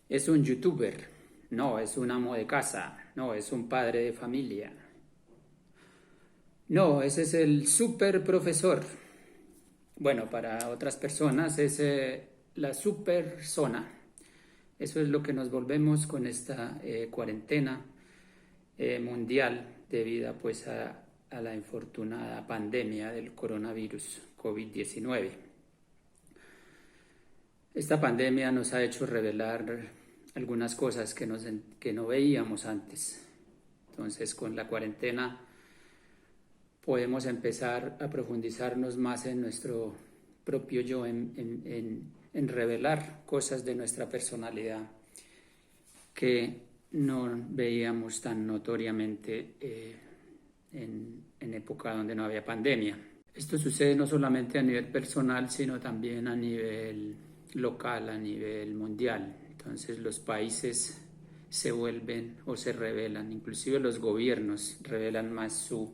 Es un youtuber, no, es un amo de casa, no, es un padre de familia. No, ese es el super profesor. Bueno, para otras personas es la super persona. Eso es lo que nos volvemos con esta cuarentena mundial debido pues a la infortunada pandemia del coronavirus COVID-19. Esta pandemia nos ha hecho revelar algunas cosas que no veíamos antes. Entonces, con la cuarentena podemos empezar a profundizarnos más en nuestro propio yo, en revelar cosas de nuestra personalidad que no veíamos tan notoriamente en época donde no había pandemia. Esto sucede no solamente a nivel personal, sino también a nivel local, a nivel mundial. Entonces los países se vuelven o se revelan, inclusive los gobiernos revelan más su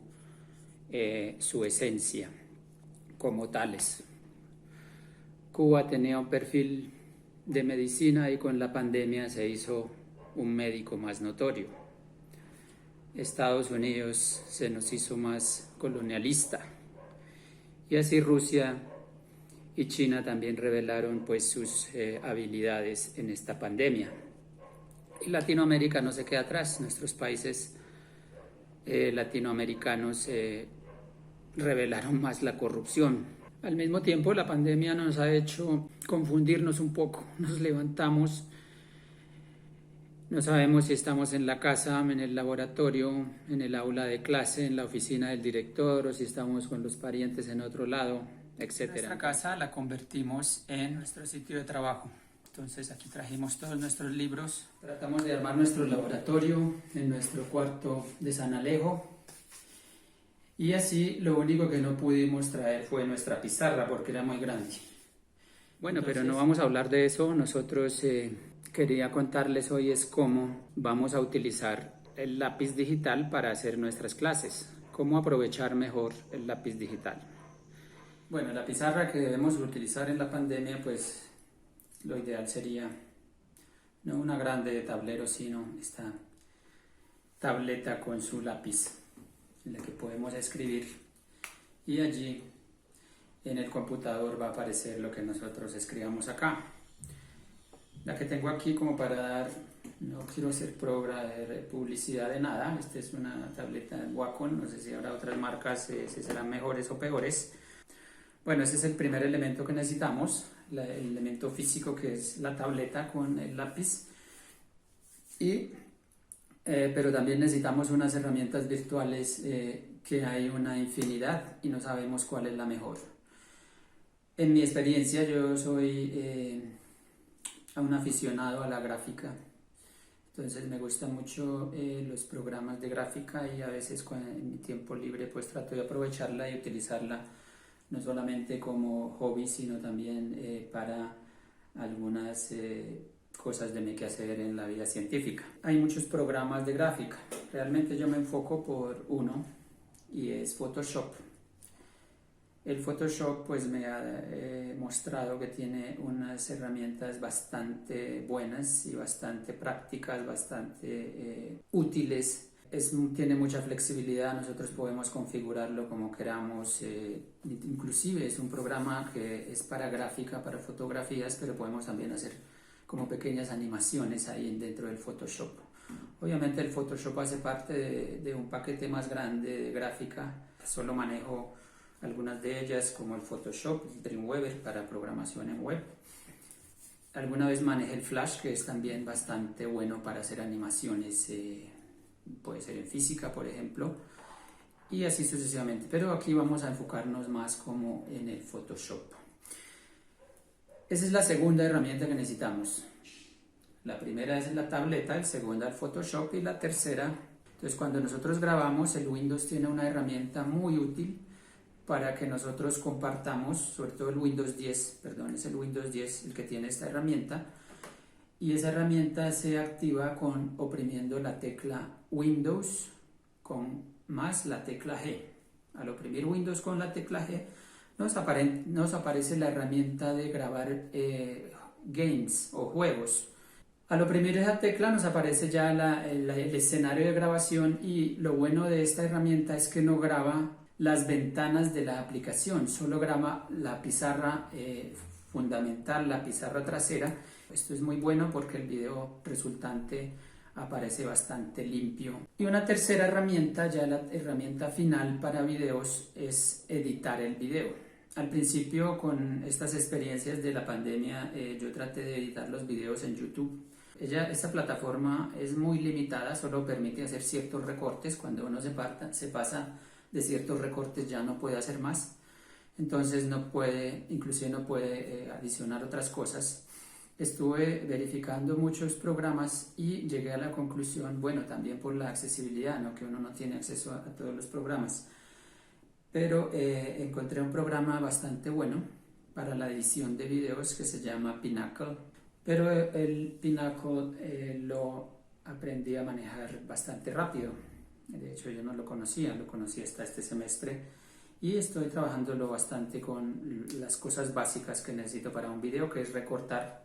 esencia como tales. Cuba tenía un perfil de medicina y con la pandemia se hizo un médico más notorio. Estados Unidos se nos hizo más colonialista y así Rusia y China también revelaron pues sus habilidades en esta pandemia. Y Latinoamérica no se queda atrás, nuestros países latinoamericanos revelaron más la corrupción. Al mismo tiempo, la pandemia nos ha hecho confundirnos un poco. Nos levantamos, no sabemos si estamos en la casa, en el laboratorio, en el aula de clase, en la oficina del director o si estamos con los parientes en otro lado, etc. Nuestra casa la convertimos en nuestro sitio de trabajo. Entonces aquí trajimos todos nuestros libros. Tratamos de armar nuestro laboratorio en nuestro cuarto de San Alejo. Y así lo único que no pudimos traer fue nuestra pizarra porque era muy grande. Bueno, entonces, pero no vamos a hablar de eso. Nosotros quería contarles hoy es cómo vamos a utilizar el lápiz digital para hacer nuestras clases. Cómo aprovechar mejor el lápiz digital. Bueno, la pizarra que debemos utilizar en la pandemia, pues lo ideal sería no una grande de tablero, sino esta tableta con su lápiz en la que podemos escribir y allí en el computador va a aparecer lo que nosotros escribamos acá. La que tengo aquí como para dar, no quiero hacer publicidad de nada, esta es una tableta Wacom, no sé si habrá otras marcas si serán mejores o peores. Bueno, ese es el primer elemento que necesitamos, el elemento físico que es la tableta con el lápiz pero también necesitamos unas herramientas virtuales que hay una infinidad y no sabemos cuál es la mejor. En mi experiencia yo soy un aficionado a la gráfica, entonces me gustan mucho los programas de gráfica y a veces en mi tiempo libre pues trato de aprovecharla y utilizarla no solamente como hobby sino también para algunas cosas de mi quehacer en la vida científica. Hay muchos programas de gráfica, realmente yo me enfoco por uno y es Photoshop. El Photoshop pues me ha mostrado que tiene unas herramientas bastante buenas y bastante prácticas, bastante útiles. Tiene mucha flexibilidad, nosotros podemos configurarlo como queramos, inclusive es un programa que es para gráfica, para fotografías, pero podemos también hacer como pequeñas animaciones ahí dentro del Photoshop. Obviamente el Photoshop hace parte de un paquete más grande de gráfica, solo manejo algunas de ellas como el Photoshop, el Dreamweaver para programación en web. Alguna vez manejé el Flash, que es también bastante bueno para hacer animaciones, puede ser en física por ejemplo, y así sucesivamente, pero aquí vamos a enfocarnos más como en el Photoshop. Esa es la segunda herramienta que necesitamos. La primera es la tableta, la segunda el Photoshop y la tercera, entonces cuando nosotros grabamos el Windows tiene una herramienta muy útil para que nosotros compartamos, sobre todo el Windows 10, perdón, es el Windows 10 el que tiene esta herramienta, y esa herramienta se activa oprimiendo la tecla Windows más la tecla G. Al oprimir Windows con la tecla G nos aparece la herramienta de grabar games o juegos. Al oprimir esa tecla nos aparece ya el escenario de grabación, y lo bueno de esta herramienta es que no graba las ventanas de la aplicación, solo graba la pizarra fundamental, la pizarra trasera. Esto es muy bueno porque el video resultante aparece bastante limpio. Y una tercera herramienta, ya la herramienta final para videos, es editar el video. Al principio, con estas experiencias de la pandemia, yo traté de editar los videos en YouTube. Esta plataforma es muy limitada, solo permite hacer ciertos recortes. Cuando uno se pasa de ciertos recortes ya no puede hacer más. Entonces inclusive no puede adicionar otras cosas. Estuve verificando muchos programas y llegué a la conclusión, bueno, también por la accesibilidad, ¿no? Que uno no tiene acceso a todos los programas. Pero encontré un programa bastante bueno para la edición de videos que se llama Pinnacle. Pero el Pinnacle lo aprendí a manejar bastante rápido. De hecho, yo no lo conocí hasta este semestre. Y estoy trabajándolo bastante con las cosas básicas que necesito para un video, que es recortar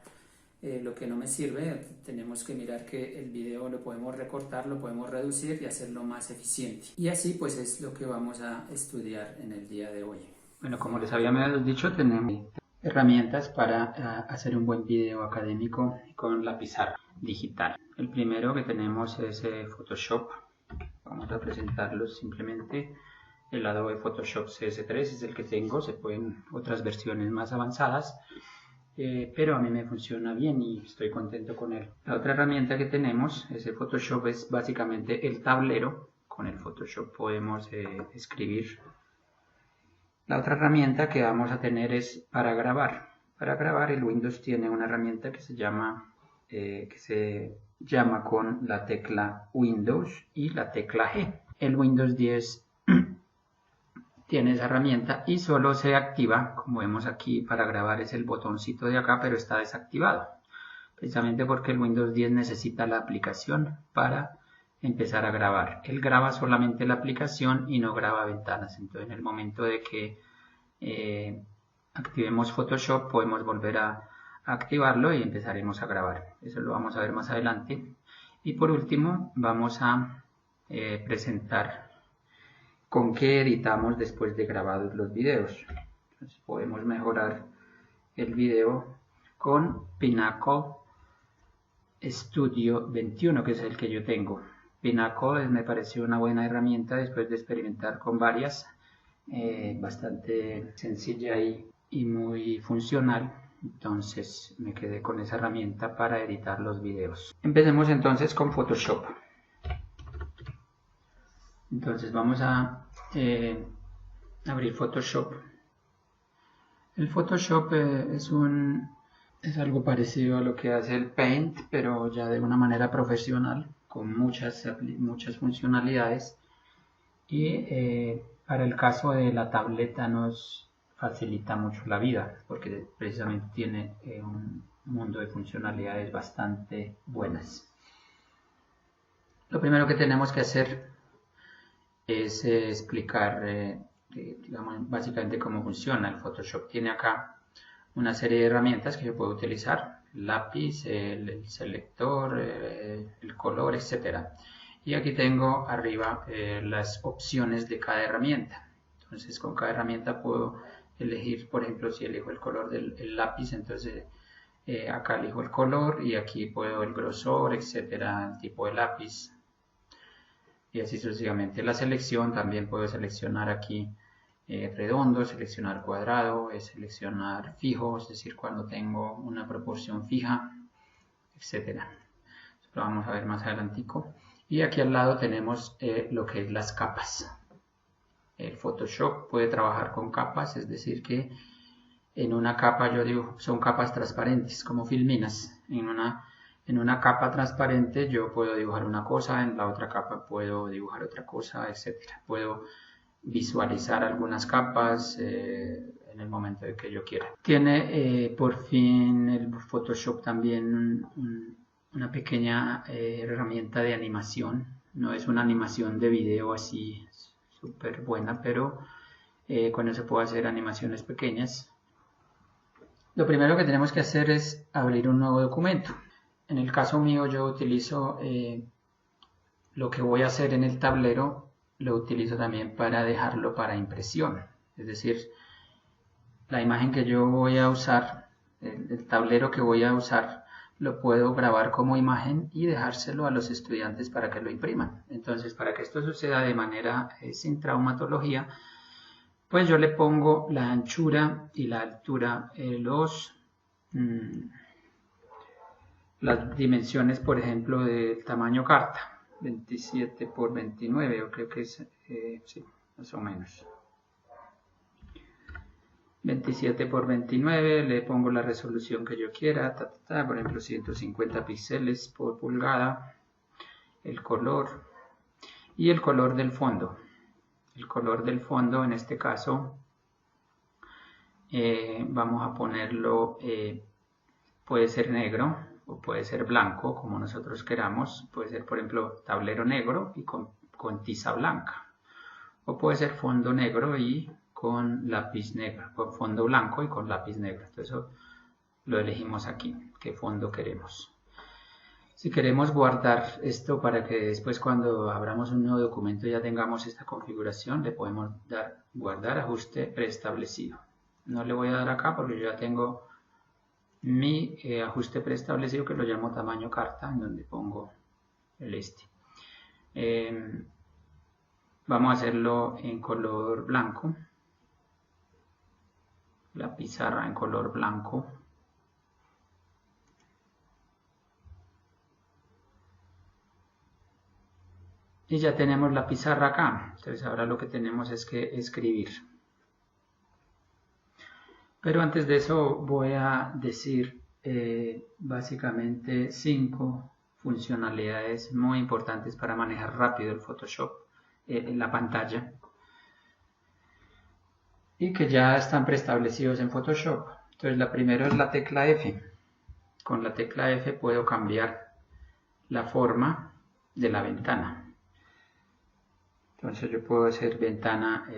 lo que no me sirve. Tenemos que mirar que el video lo podemos recortar, lo podemos reducir y hacerlo más eficiente. Y así pues es lo que vamos a estudiar en el día de hoy. Bueno, como les habíamos dicho, tenemos herramientas para hacer un buen video académico con la pizarra digital. El primero que tenemos es Photoshop. Vamos a presentarlos simplemente. El Adobe Photoshop CS3 es el que tengo. Se pueden otras versiones más avanzadas, pero a mí me funciona bien y estoy contento con él. La otra herramienta que tenemos, ese Photoshop, es básicamente el tablero. Con el Photoshop podemos escribir. La otra herramienta que vamos a tener es para grabar. Para grabar, el Windows tiene una herramienta que se llama con la tecla Windows y la tecla G. El Windows 10 tiene esa herramienta y solo se activa, como vemos aquí, para grabar es el botoncito de acá, pero está desactivado. Precisamente porque el Windows 10 necesita la aplicación para empezar a grabar. Él graba solamente la aplicación y no graba ventanas. Entonces, en el momento de que activemos Photoshop, podemos volver a activarlo y empezaremos a grabar. Eso lo vamos a ver más adelante. Y por último, vamos a presentar con qué editamos después de grabados los videos. Entonces, podemos mejorar el video con Pinnacle Studio 21, que es el que yo tengo. Pinnacle me pareció una buena herramienta después de experimentar con varias, bastante sencilla y muy funcional. Entonces me quedé con esa herramienta para editar los videos. Empecemos entonces con Photoshop. Entonces vamos a abrir Photoshop. El Photoshop es algo parecido a lo que hace el Paint, pero ya de una manera profesional, con muchas funcionalidades. Y para el caso de la tableta nos facilita mucho la vida, porque precisamente tiene un mundo de funcionalidades bastante buenas. Lo primero que tenemos que hacer es explicar, digamos, básicamente cómo funciona. El Photoshop tiene acá una serie de herramientas que yo puedo utilizar: lápiz, el selector, el color, etc. Y aquí tengo arriba las opciones de cada herramienta. Entonces, con cada herramienta puedo elegir, por ejemplo, si elijo el color del lápiz, entonces acá elijo el color y aquí puedo el grosor, etcétera, el tipo de lápiz. Y así sucesivamente. La selección, también puedo seleccionar aquí redondo, seleccionar cuadrado, seleccionar fijo, es decir, cuando tengo una proporción fija, etc. Lo vamos a ver más adelantico. Y aquí al lado tenemos lo que es las capas. El Photoshop puede trabajar con capas, es decir que en una capa yo digo, son capas transparentes, como filminas. En una capa transparente yo puedo dibujar una cosa, en la otra capa puedo dibujar otra cosa, etc. Puedo visualizar algunas capas en el momento de que yo quiera. Tiene por fin el Photoshop también una pequeña herramienta de animación. No es una animación de video así súper buena, pero con eso puedo hacer animaciones pequeñas. Lo primero que tenemos que hacer es abrir un nuevo documento. En el caso mío yo utilizo lo que voy a hacer en el tablero, lo utilizo también para dejarlo para impresión. Es decir, la imagen que yo voy a usar, el tablero que voy a usar, lo puedo grabar como imagen y dejárselo a los estudiantes para que lo impriman. Entonces, para que esto suceda de manera sin traumatología, pues yo le pongo la anchura y la altura, las dimensiones, por ejemplo, del tamaño carta, 27 por 29, yo creo que es, sí, más o menos. 27 por 29, le pongo la resolución que yo quiera, por ejemplo 150 píxeles por pulgada, el color y el color del fondo. El color del fondo en este caso vamos a ponerlo, puede ser negro o puede ser blanco, como nosotros queramos. Puede ser, por ejemplo, tablero negro y con tiza blanca, o puede ser fondo negro y con lápiz negro, con fondo blanco y con lápiz negro. Entonces eso lo elegimos aquí, qué fondo queremos. Si queremos guardar esto para que después cuando abramos un nuevo documento ya tengamos esta configuración, le podemos dar guardar ajuste preestablecido. No le voy a dar acá porque yo ya tengo mi ajuste preestablecido, que lo llamo tamaño carta, en donde pongo el vamos a hacerlo en color blanco, la pizarra en color blanco. Y ya tenemos la pizarra acá. Entonces ahora lo que tenemos es que escribir. Pero antes de eso voy a decir básicamente 5 funcionalidades muy importantes para manejar rápido el Photoshop en la pantalla, y que ya están preestablecidos en Photoshop. Entonces la primera es la tecla F. Con la tecla F puedo cambiar la forma de la ventana. Entonces yo puedo hacer ventana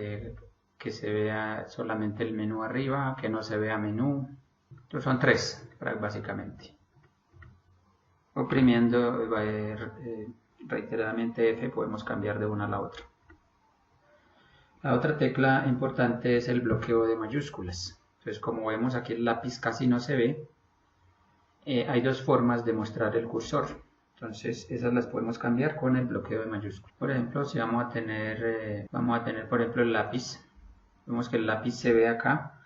que se vea solamente el menú arriba, que no se vea menú. Entonces son 3 básicamente. Oprimiendo reiteradamente F podemos cambiar de una a la otra. La otra tecla importante es el bloqueo de mayúsculas. Entonces, como vemos aquí el lápiz casi no se ve, hay 2 formas de mostrar el cursor. Entonces, esas las podemos cambiar con el bloqueo de mayúsculas. Por ejemplo, si vamos a tener por ejemplo el lápiz, vemos que el lápiz se ve acá,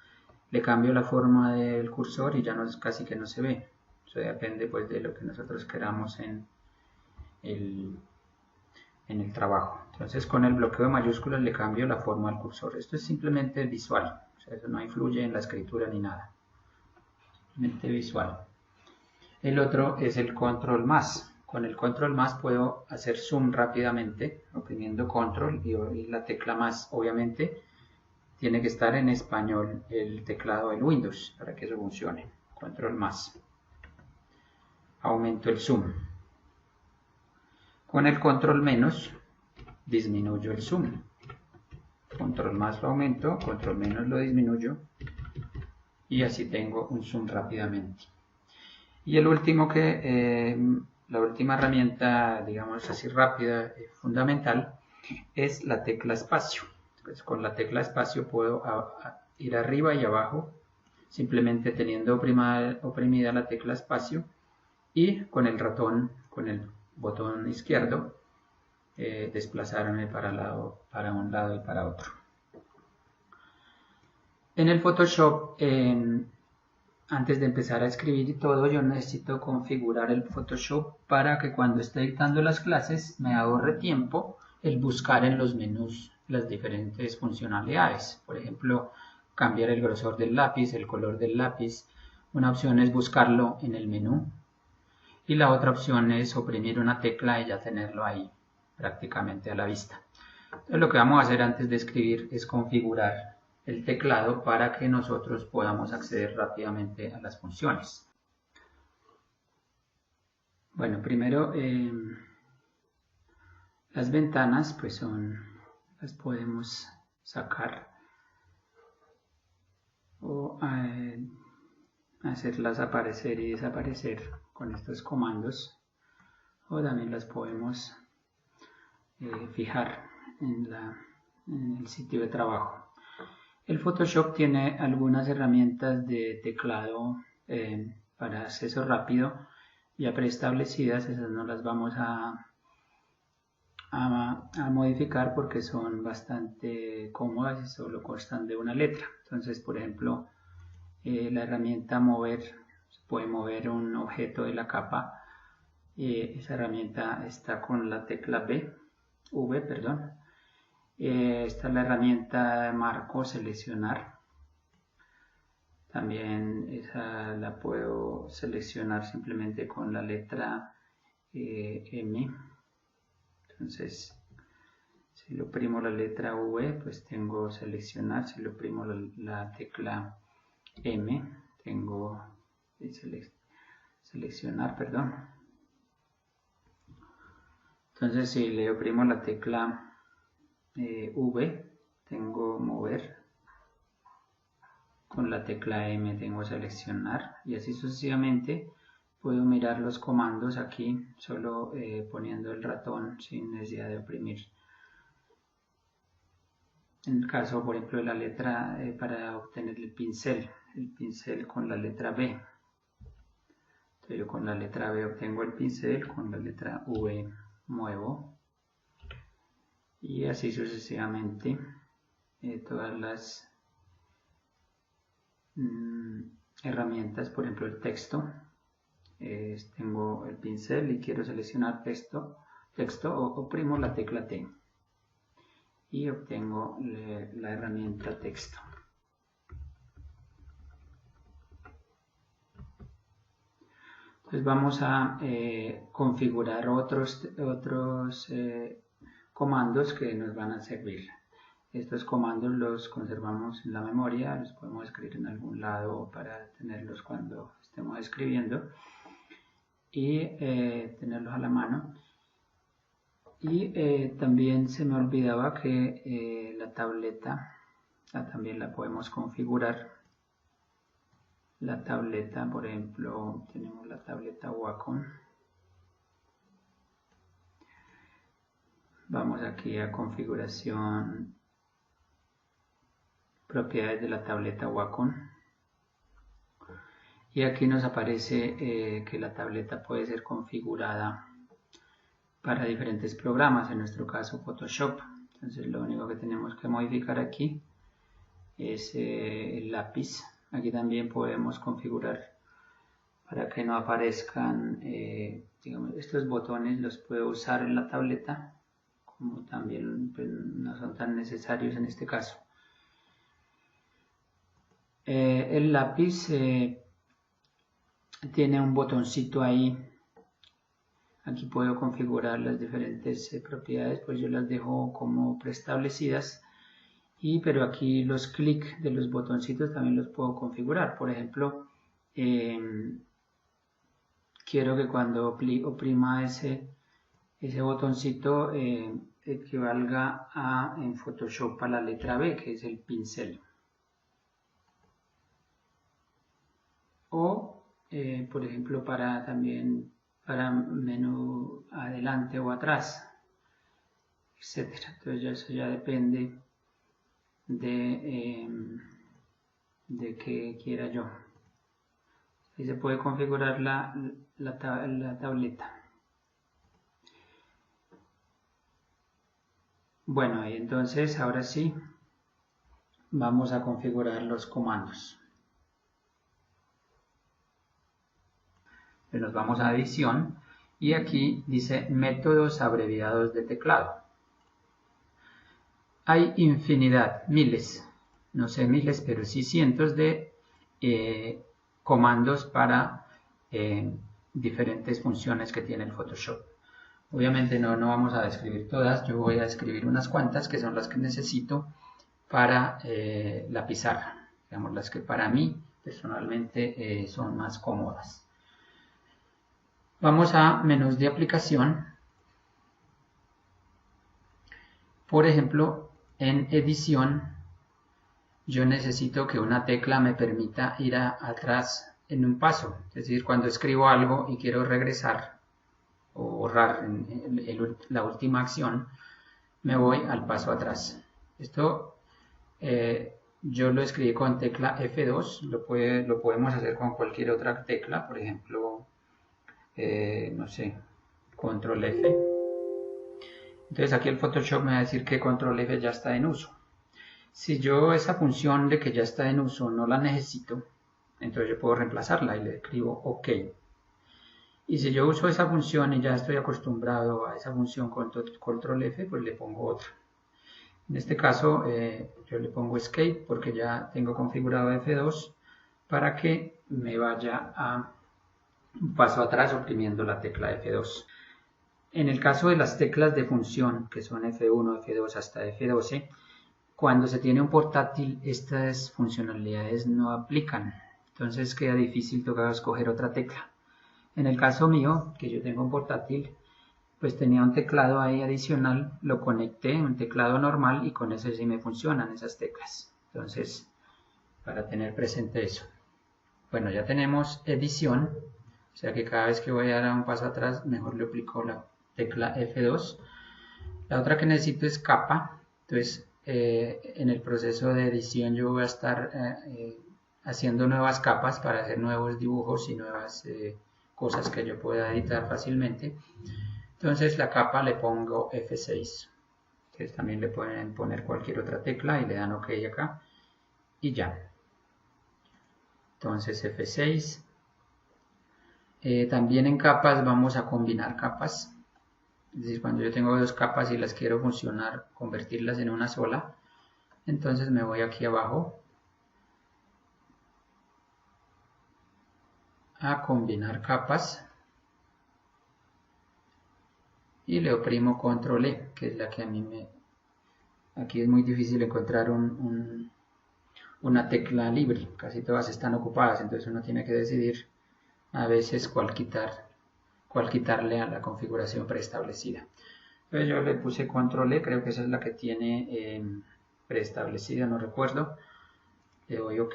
le cambio la forma del cursor y ya casi que no se ve. Eso depende pues de lo que nosotros queramos en el trabajo. Entonces con el bloqueo de mayúsculas le cambio la forma del cursor. Esto es simplemente visual, o sea, eso no influye en la escritura ni nada, simplemente visual. El otro es el control más. Con el control más puedo hacer zoom rápidamente oprimiendo control y la tecla más. Obviamente tiene que estar en español el teclado del Windows para que eso funcione. Control más. Aumento el zoom. Con el control menos disminuyo el zoom. Control más lo aumento, control menos lo disminuyo y así tengo un zoom rápidamente. Y el último la última herramienta, digamos así rápida, fundamental, es la tecla espacio. Pues con la tecla espacio puedo ir arriba y abajo, simplemente teniendo oprimida la tecla espacio, y con el ratón, con el botón izquierdo, desplazarme para un lado y para otro. En el Photoshop, antes de empezar a escribir y todo, yo necesito configurar el Photoshop para que cuando esté dictando las clases me ahorre tiempo el buscar en los menús las diferentes funcionalidades. Por ejemplo, cambiar el grosor del lápiz, el color del lápiz. Una opción es buscarlo en el menú y la otra opción es oprimir una tecla y ya tenerlo ahí prácticamente a la vista. Entonces lo que vamos a hacer antes de escribir es configurar el teclado para que nosotros podamos acceder rápidamente a las funciones. Bueno, primero las ventanas pues las podemos sacar o hacerlas aparecer y desaparecer con estos comandos, o también las podemos fijar en el sitio de trabajo. El Photoshop tiene algunas herramientas de teclado para acceso rápido ya preestablecidas. Esas no las vamos a modificar porque son bastante cómodas y solo constan de una letra. Entonces, por ejemplo, la herramienta mover, se puede mover un objeto de la capa. Esa herramienta está con la tecla V, perdón. Esta es la herramienta marco, seleccionar. También esa la puedo seleccionar simplemente con la letra M. Entonces, si lo oprimo la letra V, pues tengo seleccionar. Si lo oprimo la tecla M, tengo seleccionar, perdón. Entonces, si le oprimo la tecla V, tengo mover. Con la tecla M tengo seleccionar, y así sucesivamente. Puedo mirar los comandos aquí solo poniendo el ratón sin necesidad de oprimir. En el caso, por ejemplo, de la letra para obtener el pincel con la letra B. Entonces yo con la letra B obtengo el pincel, con la letra V muevo, y así sucesivamente todas las herramientas. Por ejemplo, el texto, tengo el pincel y quiero seleccionar texto, oprimo la tecla T y obtengo la herramienta texto. Entonces vamos a configurar otros comandos que nos van a servir. Estos comandos los conservamos en la memoria, los podemos escribir en algún lado para tenerlos cuando estemos escribiendo y tenerlos a la mano. Y también se me olvidaba que la tableta también la podemos configurar. La tableta, por ejemplo, tenemos la tableta Wacom. Vamos aquí a configuración, propiedades de la tableta Wacom, y aquí nos aparece que la tableta puede ser configurada para diferentes programas, en nuestro caso Photoshop. Entonces lo único que tenemos que modificar aquí es el lápiz. Aquí también podemos configurar para que no aparezcan digamos, estos botones. Los puedo usar en la tableta, como también pues, no son tan necesarios en este caso. El lápiz tiene un botoncito ahí. Aquí puedo configurar las diferentes propiedades, pues yo las dejo como preestablecidas. Pero aquí los clics de los botoncitos también los puedo configurar. Por ejemplo, quiero que cuando oprima ese botoncito equivalga en Photoshop a la letra B, que es el pincel. O, por ejemplo, también para menú adelante o atrás, etcétera. Entonces eso ya depende de que quiera yo. Y se puede configurar la tableta. Bueno, y entonces ahora sí vamos a configurar los comandos. Nos vamos a edición y aquí dice métodos abreviados de teclado. Hay infinidad, miles, no sé miles, pero sí cientos de comandos para diferentes funciones que tiene el Photoshop. Obviamente no vamos a describir todas, yo voy a describir unas cuantas que son las que necesito para la pizarra, digamos las que para mí personalmente son más cómodas. Vamos a menús de aplicación. Por ejemplo, en edición yo necesito que una tecla me permita ir atrás en un paso, es decir, cuando escribo algo y quiero regresar o borrar la última acción, me voy al paso atrás. Esto yo lo escribí con tecla F2, lo podemos hacer con cualquier otra tecla, por ejemplo, no sé, control F. Entonces aquí el Photoshop me va a decir que control F ya está en uso. Si yo esa función de que ya está en uso no la necesito, entonces yo puedo reemplazarla y le escribo OK. Y si yo uso esa función y ya estoy acostumbrado a esa función con control F, pues le pongo otra. En este caso yo le pongo Escape porque ya tengo configurado F2 para que me vaya a un paso atrás oprimiendo la tecla F2. En el caso de las teclas de función, que son F1, F2 hasta F12, cuando se tiene un portátil estas funcionalidades no aplican. Entonces queda difícil tocar escoger otra tecla. En el caso mío, que yo tengo un portátil, pues tenía un teclado ahí adicional, lo conecté, un teclado normal, y con eso sí me funcionan esas teclas. Entonces, para tener presente eso. Bueno, ya tenemos edición, o sea que cada vez que voy a dar un paso atrás, mejor le aplico la tecla F2. La otra que necesito es capa, entonces en el proceso de edición yo voy a estar haciendo nuevas capas para hacer nuevos dibujos y nuevas cosas que yo pueda editar fácilmente. Entonces la capa le pongo F6. Ustedes también le pueden poner cualquier otra tecla y le dan OK acá y ya. Entonces F6. También en capas vamos a combinar capas. Es decir, cuando yo tengo dos capas y las quiero funcionar, convertirlas en una sola, entonces me voy aquí abajo a combinar capas y le oprimo control E, que es la que a mí me... Aquí es muy difícil encontrar una tecla libre, casi todas están ocupadas, entonces uno tiene que decidir a veces cuál quitarle a la configuración preestablecida. Entonces yo le puse control E, creo que esa es la que tiene preestablecida, no recuerdo. Le doy OK.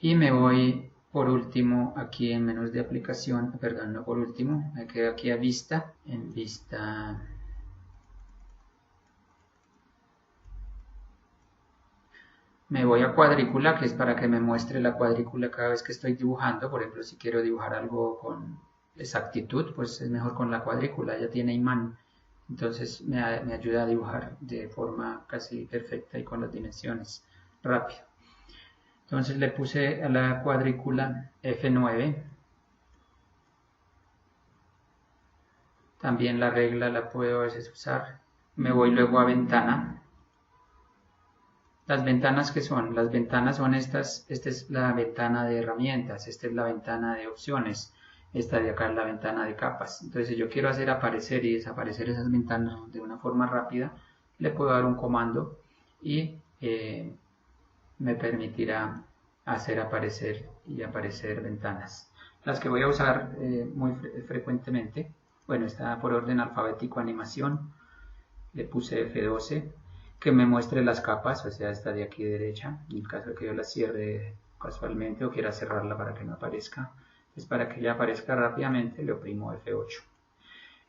Y me voy por último aquí en menús de aplicación, perdón, no por último, me quedo aquí a vista, en vista... Me voy a cuadrícula, que es para que me muestre la cuadrícula cada vez que estoy dibujando. Por ejemplo, si quiero dibujar algo con exactitud, pues es mejor con la cuadrícula, ya tiene imán. Entonces me ayuda a dibujar de forma casi perfecta y con las dimensiones rápido. Entonces le puse a la cuadrícula F9. También la regla la puedo a veces usar. Me voy luego a ventana. Las ventanas, ¿qué son? Las ventanas son estas. Esta es la ventana de herramientas, esta es la ventana de opciones, esta de acá es la ventana de capas. Entonces si yo quiero hacer aparecer y desaparecer esas ventanas de una forma rápida, le puedo dar un comando y me permitirá hacer aparecer y aparecer ventanas. Las que voy a usar muy frecuentemente, bueno, está por orden alfabético animación, le puse F12, que me muestre las capas, o sea, esta de aquí derecha, en el caso de que yo la cierre casualmente o quiera cerrarla para que no aparezca, pues para que ya aparezca rápidamente le oprimo F8.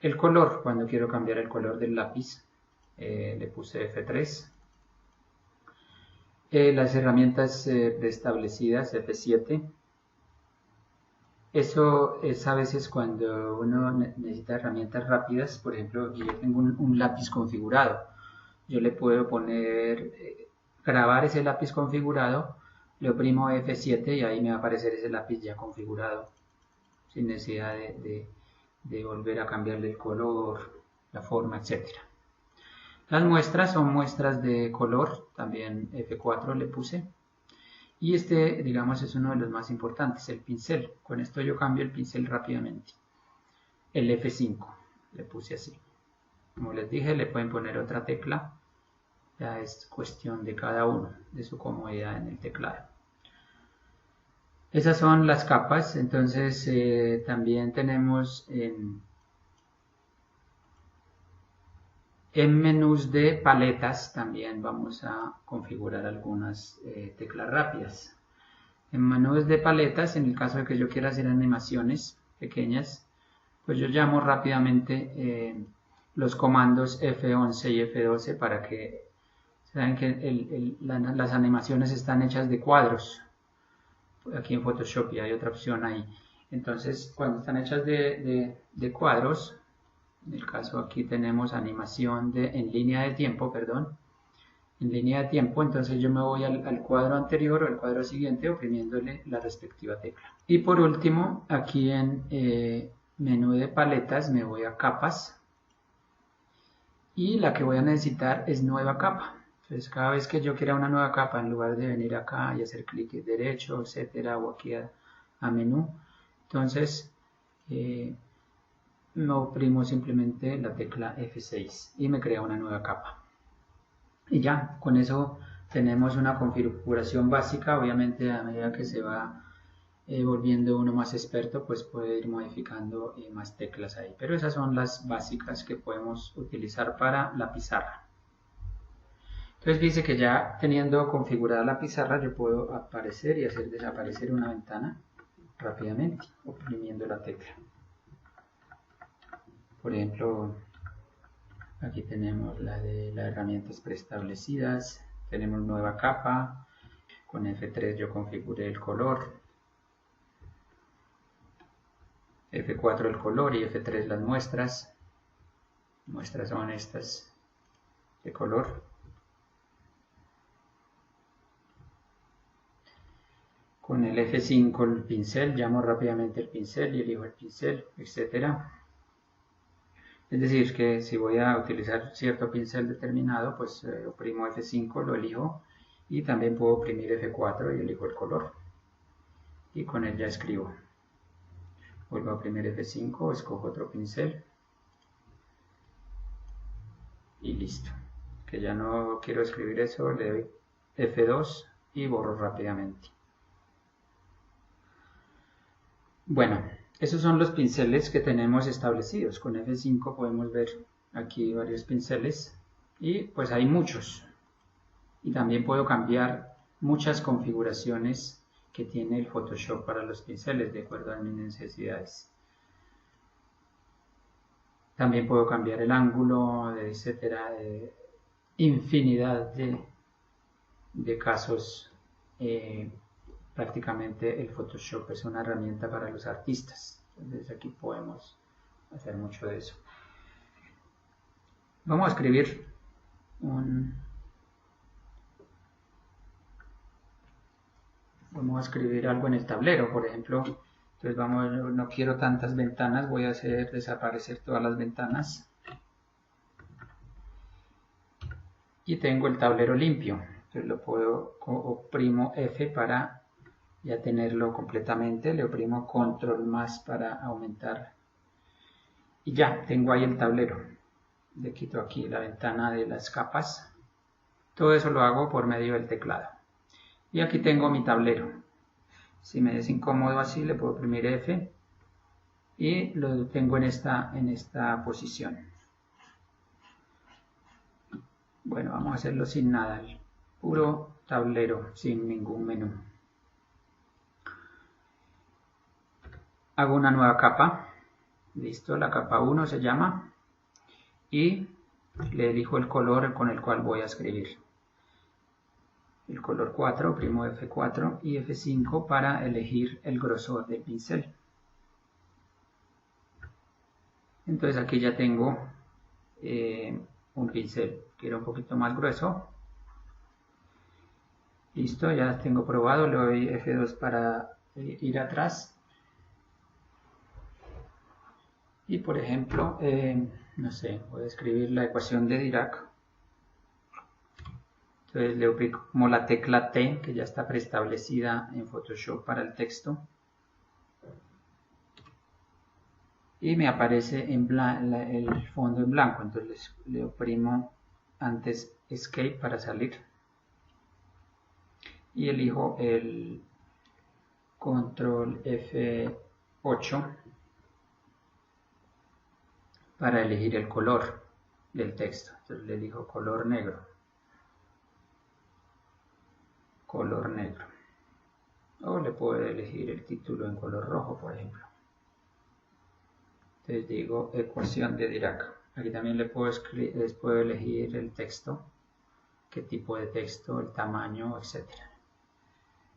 El color, cuando quiero cambiar el color del lápiz, le puse F3. Las herramientas preestablecidas, F7. Eso es a veces cuando uno necesita herramientas rápidas. Por ejemplo, yo tengo un lápiz configurado. Yo le puedo poner, grabar ese lápiz configurado, le oprimo F7 y ahí me va a aparecer ese lápiz ya configurado, sin necesidad de volver a cambiarle el color, la forma, etc. Las muestras son muestras de color, también F4 le puse. Y este, digamos, es uno de los más importantes, el pincel. Con esto yo cambio el pincel rápidamente. El F5 le puse así. Como les dije, le pueden poner otra tecla. Ya es cuestión de cada uno, de su comodidad en el teclado. Esas son las capas. Entonces también tenemos en En menús de paletas también vamos a configurar algunas teclas rápidas. En menús de paletas, en el caso de que yo quiera hacer animaciones pequeñas, pues yo llamo rápidamente los comandos F11 y F12 para que vean que las animaciones están hechas de cuadros. Aquí en Photoshop y hay otra opción ahí. Entonces, cuando están hechas de cuadros, en el caso aquí tenemos animación en línea de tiempo, perdón, en línea de tiempo, entonces yo me voy al cuadro anterior o al cuadro siguiente oprimiéndole la respectiva tecla. Y por último, aquí en menú de paletas me voy a capas y la que voy a necesitar es nueva capa. Entonces cada vez que yo quiera una nueva capa, en lugar de venir acá y hacer clic derecho, etcétera, o aquí a menú, entonces me oprimo simplemente la tecla F6 y me crea una nueva capa. Y ya, con eso tenemos una configuración básica. Obviamente a medida que se va volviendo uno más experto, pues puede ir modificando más teclas ahí. Pero esas son las básicas que podemos utilizar para la pizarra. Entonces dice que ya teniendo configurada la pizarra, yo puedo aparecer y hacer desaparecer una ventana rápidamente, oprimiendo la tecla. Por ejemplo, aquí tenemos la de las herramientas preestablecidas, tenemos nueva capa, con F3 yo configuré el color, F4 el color y F3 las muestras. Muestras son estas de color. Con el F5 el pincel, llamo rápidamente el pincel y elijo el pincel, etc. Es decir, que si voy a utilizar cierto pincel determinado, pues oprimo F5, lo elijo y también puedo oprimir F4 y elijo el color. Y con él ya escribo. Vuelvo a oprimir F5, escojo otro pincel y listo. Que ya no quiero escribir eso, le doy F2 y borro rápidamente. Bueno, esos son los pinceles que tenemos establecidos. Con F5 podemos ver aquí varios pinceles y pues hay muchos. Y también puedo cambiar muchas configuraciones que tiene el Photoshop para los pinceles de acuerdo a mis necesidades. También puedo cambiar el ángulo, etcétera, infinidad de casos. Prácticamente el Photoshop es una herramienta para los artistas. Entonces aquí podemos hacer mucho de eso. Vamos a escribir algo en el tablero, por ejemplo. Entonces no quiero tantas ventanas, voy a hacer desaparecer todas las ventanas. Y tengo el tablero limpio. Entonces lo puedo, oprimo F para ya tenerlo completamente, le oprimo control más para aumentar y ya tengo ahí el tablero. Le quito aquí la ventana de las capas. Todo eso lo hago por medio del teclado y aquí tengo mi tablero. Si me es incómodo así, le puedo oprimir F y lo tengo en esta posición. Bueno, vamos a hacerlo sin nada, el puro tablero, sin ningún menú. Hago una nueva capa, listo, la capa 1 se llama, y le elijo el color con el cual voy a escribir. El color 4, oprimo F4 y F5 para elegir el grosor del pincel. Entonces aquí ya tengo un pincel que era un poquito más grueso. Listo, ya tengo probado, le doy F2 para ir atrás. Y por ejemplo, no sé, voy a escribir la ecuación de Dirac. Entonces le oprimo la tecla T, que ya está preestablecida en Photoshop para el texto. Y me aparece el fondo en blanco, entonces le oprimo antes Escape para salir. Y elijo el control F8 para elegir el color. del texto. Entonces le elijo color negro. Color negro. O le puedo elegir el título en color rojo, por ejemplo. Entonces digo ecuación de Dirac. Aquí también les puedo elegir el texto, qué tipo de texto, el tamaño, etc.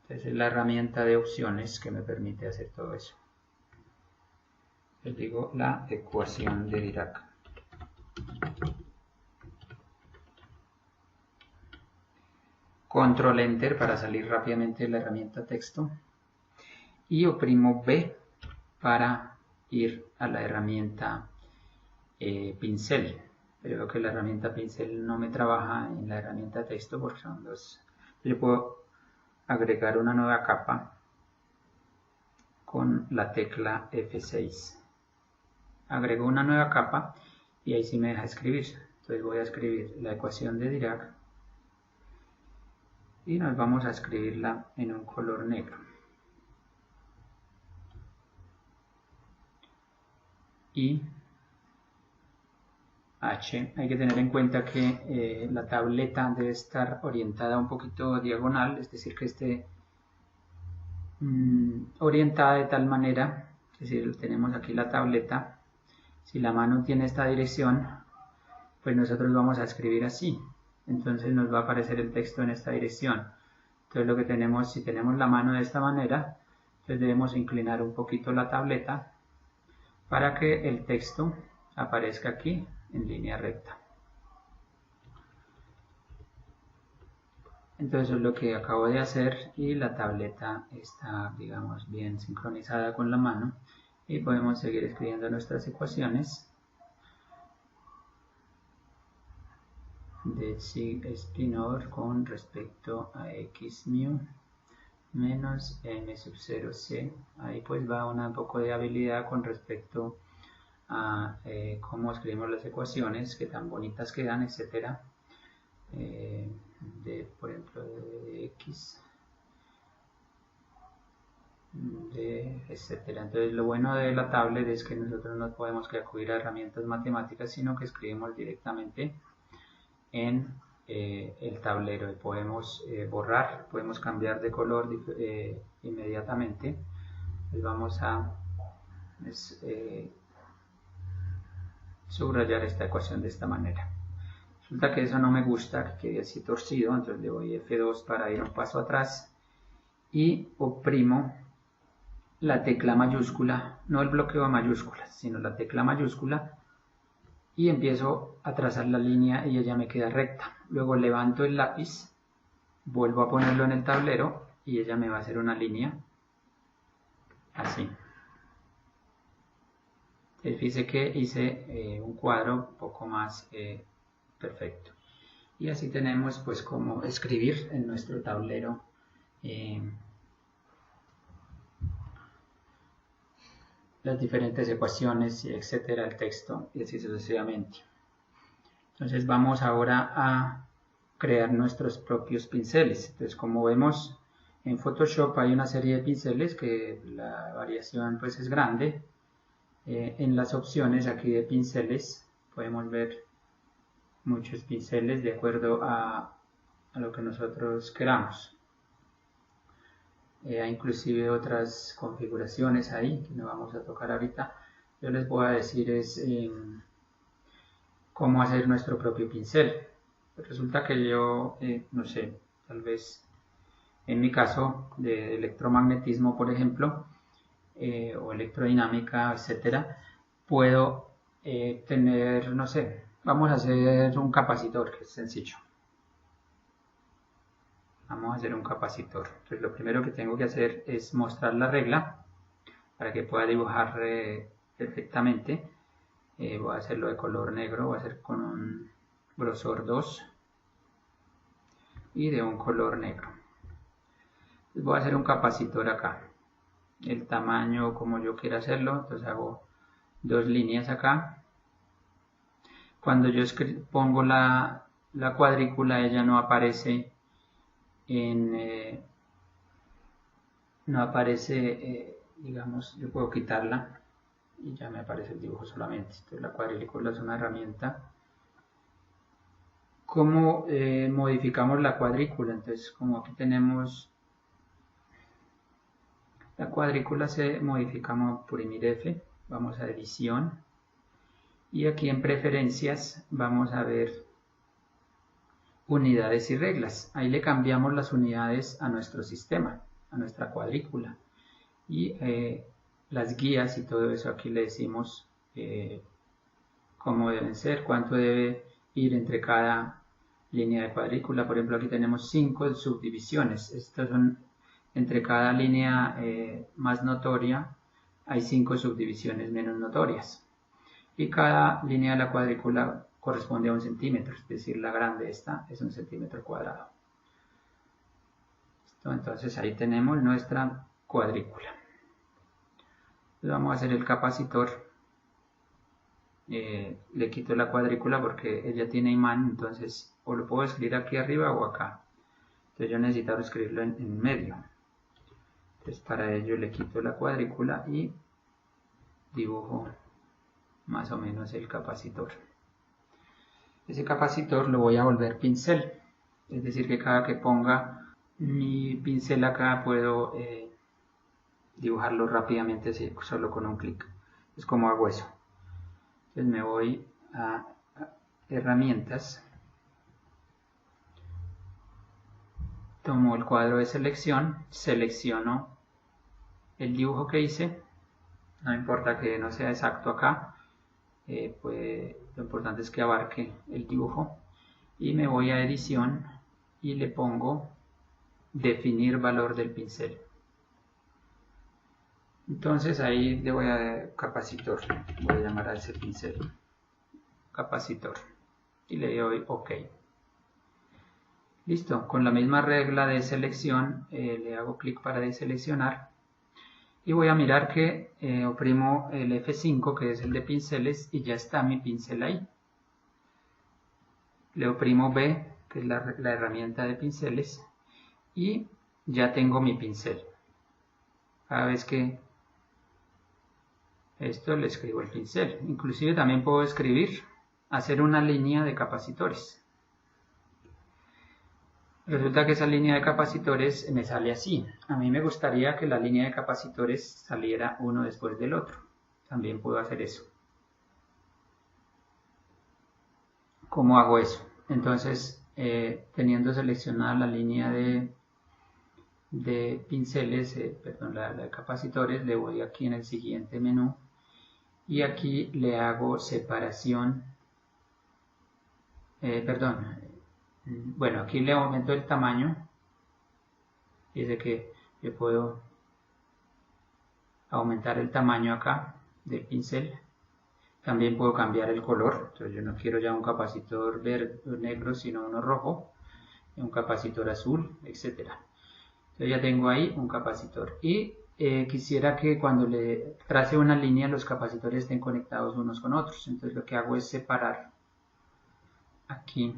Entonces es la herramienta de opciones que me permite hacer todo eso. Les digo la ecuación de Dirac. Control Enter para salir rápidamente de la herramienta texto. Y oprimo B para ir a la herramienta pincel. Pero veo que la herramienta pincel no me trabaja en la herramienta texto porque son dos. Le puedo agregar una nueva capa con la tecla F6. Agrego una nueva capa y ahí sí me deja escribir. Entonces voy a escribir la ecuación de Dirac y nos vamos a escribirla en un color negro. Y H, hay que tener en cuenta que la tableta debe estar orientada un poquito diagonal, es decir, que esté orientada de tal manera, es decir, tenemos aquí la tableta, si la mano tiene esta dirección, pues nosotros vamos a escribir así, entonces nos va a aparecer el texto en esta dirección. Entonces lo que tenemos, si tenemos la mano de esta manera, entonces debemos inclinar un poquito la tableta para que el texto aparezca aquí en línea recta. Entonces eso es lo que acabo de hacer y la tableta está, digamos, bien sincronizada con la mano y podemos seguir escribiendo nuestras ecuaciones de spinor con respecto a x mu menos m sub 0 c. Ahí pues va un poco de habilidad con respecto a cómo escribimos las ecuaciones, qué tan bonitas quedan, etcétera. Por ejemplo, de x, etcétera. Entonces lo bueno de la tablet es que nosotros no podemos acudir a herramientas matemáticas, sino que escribimos directamente en el tablero y podemos borrar, podemos cambiar de color inmediatamente. Entonces vamos a subrayar esta ecuación de esta manera. Resulta que eso no me gusta, que quede así torcido, entonces le doy F2 para ir un paso atrás y oprimo la tecla mayúscula, no el bloqueo a mayúsculas, sino la tecla mayúscula y empiezo a trazar la línea y ella me queda recta. Luego levanto el lápiz, vuelvo a ponerlo en el tablero y ella me va a hacer una línea así. Fíjese que hice un cuadro un poco más perfecto. Y así tenemos pues como escribir en nuestro tablero las diferentes ecuaciones, etcétera, el texto y así sucesivamente. Entonces vamos ahora a crear nuestros propios pinceles. Entonces como vemos en Photoshop hay una serie de pinceles que la variación pues es grande. En las opciones aquí de pinceles podemos ver muchos pinceles de acuerdo a lo que nosotros queramos. Hay inclusive otras configuraciones ahí que no vamos a tocar ahorita. Yo les voy a decir es cómo hacer nuestro propio pincel. Resulta que yo, no sé, tal vez en mi caso de electromagnetismo, por ejemplo, o electrodinámica, etcétera, puedo tener, no sé, vamos a hacer un capacitor, que es sencillo. Vamos a hacer un capacitor. Entonces lo primero que tengo que hacer es mostrar la regla para que pueda dibujar perfectamente. Voy a hacerlo de color negro, voy a hacer con un grosor 2 y de un color negro. Entonces voy a hacer un capacitor acá. El tamaño como yo quiera hacerlo, entonces hago dos líneas acá. Cuando yo pongo la cuadrícula, ella no aparece digamos, yo puedo quitarla y ya me aparece el dibujo solamente. Entonces la cuadrícula es una herramienta ¿Cómo modificamos la cuadrícula? Entonces, como aquí tenemos la cuadrícula, se modifica, vamos a oprimir F, vamos a edición, y aquí en preferencias vamos a ver unidades y reglas. Ahí le cambiamos las unidades a nuestro sistema, a nuestra cuadrícula, y las guías y todo eso aquí le decimos cómo deben ser, cuánto debe ir entre cada línea de cuadrícula. Por ejemplo, aquí tenemos 5 subdivisiones. Estas son entre cada línea más notoria, hay 5 subdivisiones menos notorias. Y cada línea de la cuadrícula corresponde a 1 centímetro, es decir, la grande esta es 1 centímetro cuadrado. Entonces ahí tenemos nuestra cuadrícula. Vamos a hacer el capacitor. Le quito la cuadrícula porque ella tiene imán, entonces o lo puedo escribir aquí arriba o acá. Entonces yo necesito escribirlo en medio. Entonces para ello le quito la cuadrícula y dibujo más o menos el capacitor. Ese capacitor lo voy a volver pincel, es decir que cada que ponga mi pincel acá puedo dibujarlo rápidamente solo con un clic. Es como hago eso. Entonces me voy a herramientas, tomo el cuadro de selección, selecciono el dibujo que hice, no importa que no sea exacto acá, pues lo importante es que abarque el dibujo, y me voy a edición y le pongo definir valor del pincel. Entonces ahí le voy a dar capacitor, voy a llamar a ese pincel capacitor y le doy OK. Listo, con la misma regla de selección le hago clic para deseleccionar y voy a mirar que oprimo el F5, que es el de pinceles, y ya está mi pincel ahí. Le oprimo B, que es la herramienta de pinceles, y ya tengo mi pincel. Cada vez que esto le escribo el pincel. Inclusive también puedo escribir, hacer una línea de capacitores. Resulta que esa línea de capacitores me sale así. A mí me gustaría que la línea de capacitores saliera uno después del otro. También puedo hacer eso. ¿Cómo hago eso? Entonces, teniendo seleccionada la línea de pinceles, la de capacitores, le voy aquí en el siguiente menú y aquí le hago separación, bueno, aquí le aumento el tamaño. Dice que yo puedo aumentar el tamaño acá del pincel. También puedo cambiar el color. Entonces yo no quiero ya un capacitor verde o negro, sino uno rojo, un capacitor azul, etc. Entonces ya tengo ahí un capacitor. Y quisiera que cuando le trace una línea los capacitores estén conectados unos con otros. Entonces lo que hago es separar aquí.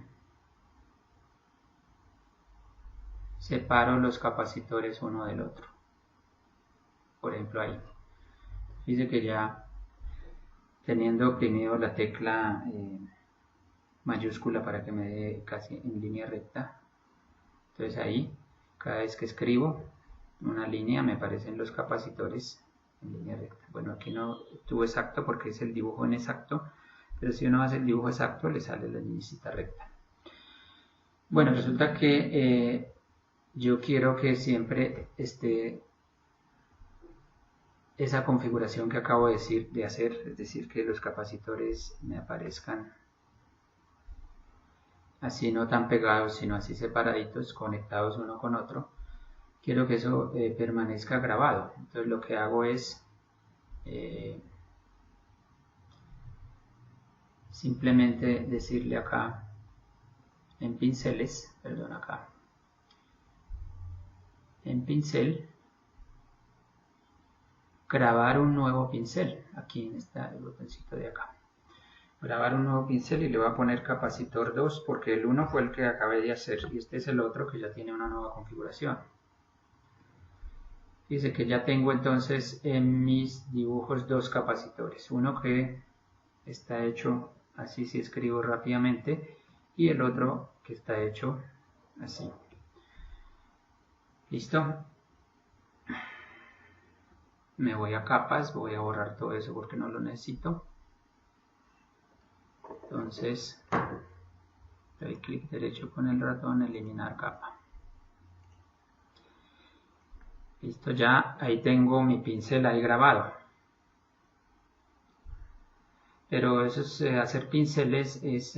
Separo los capacitores uno del otro. Por ejemplo ahí. Dice que ya teniendo oprimido la tecla mayúscula para que me dé casi en línea recta. Entonces ahí, cada vez que escribo una línea me aparecen los capacitores en línea recta. Bueno, aquí no estuvo exacto porque es el dibujo en exacto, pero si uno hace el dibujo exacto le sale la lineecita recta. Bueno, resulta que yo quiero que siempre esté esa configuración que acabo de hacer, es decir, que los capacitores me aparezcan así, no tan pegados, sino así separaditos, conectados uno con otro. Quiero que eso permanezca grabado. Entonces lo que hago es simplemente decirle acá en pinceles, acá en pincel, grabar un nuevo pincel. Aquí está el botoncito de acá. Grabar un nuevo pincel y le voy a poner capacitor 2 porque el 1 fue el que acabé de hacer y este es el otro que ya tiene una nueva configuración. Dice que ya tengo entonces en mis dibujos dos capacitores. Uno que está hecho así si escribo rápidamente y el otro que está hecho así. ¿Listo? Me voy a capas, voy a borrar todo eso porque no lo necesito. Entonces, doy clic derecho con el ratón, eliminar capa. Listo, ya ahí tengo mi pincel ahí grabado. Pero eso es, hacer pinceles es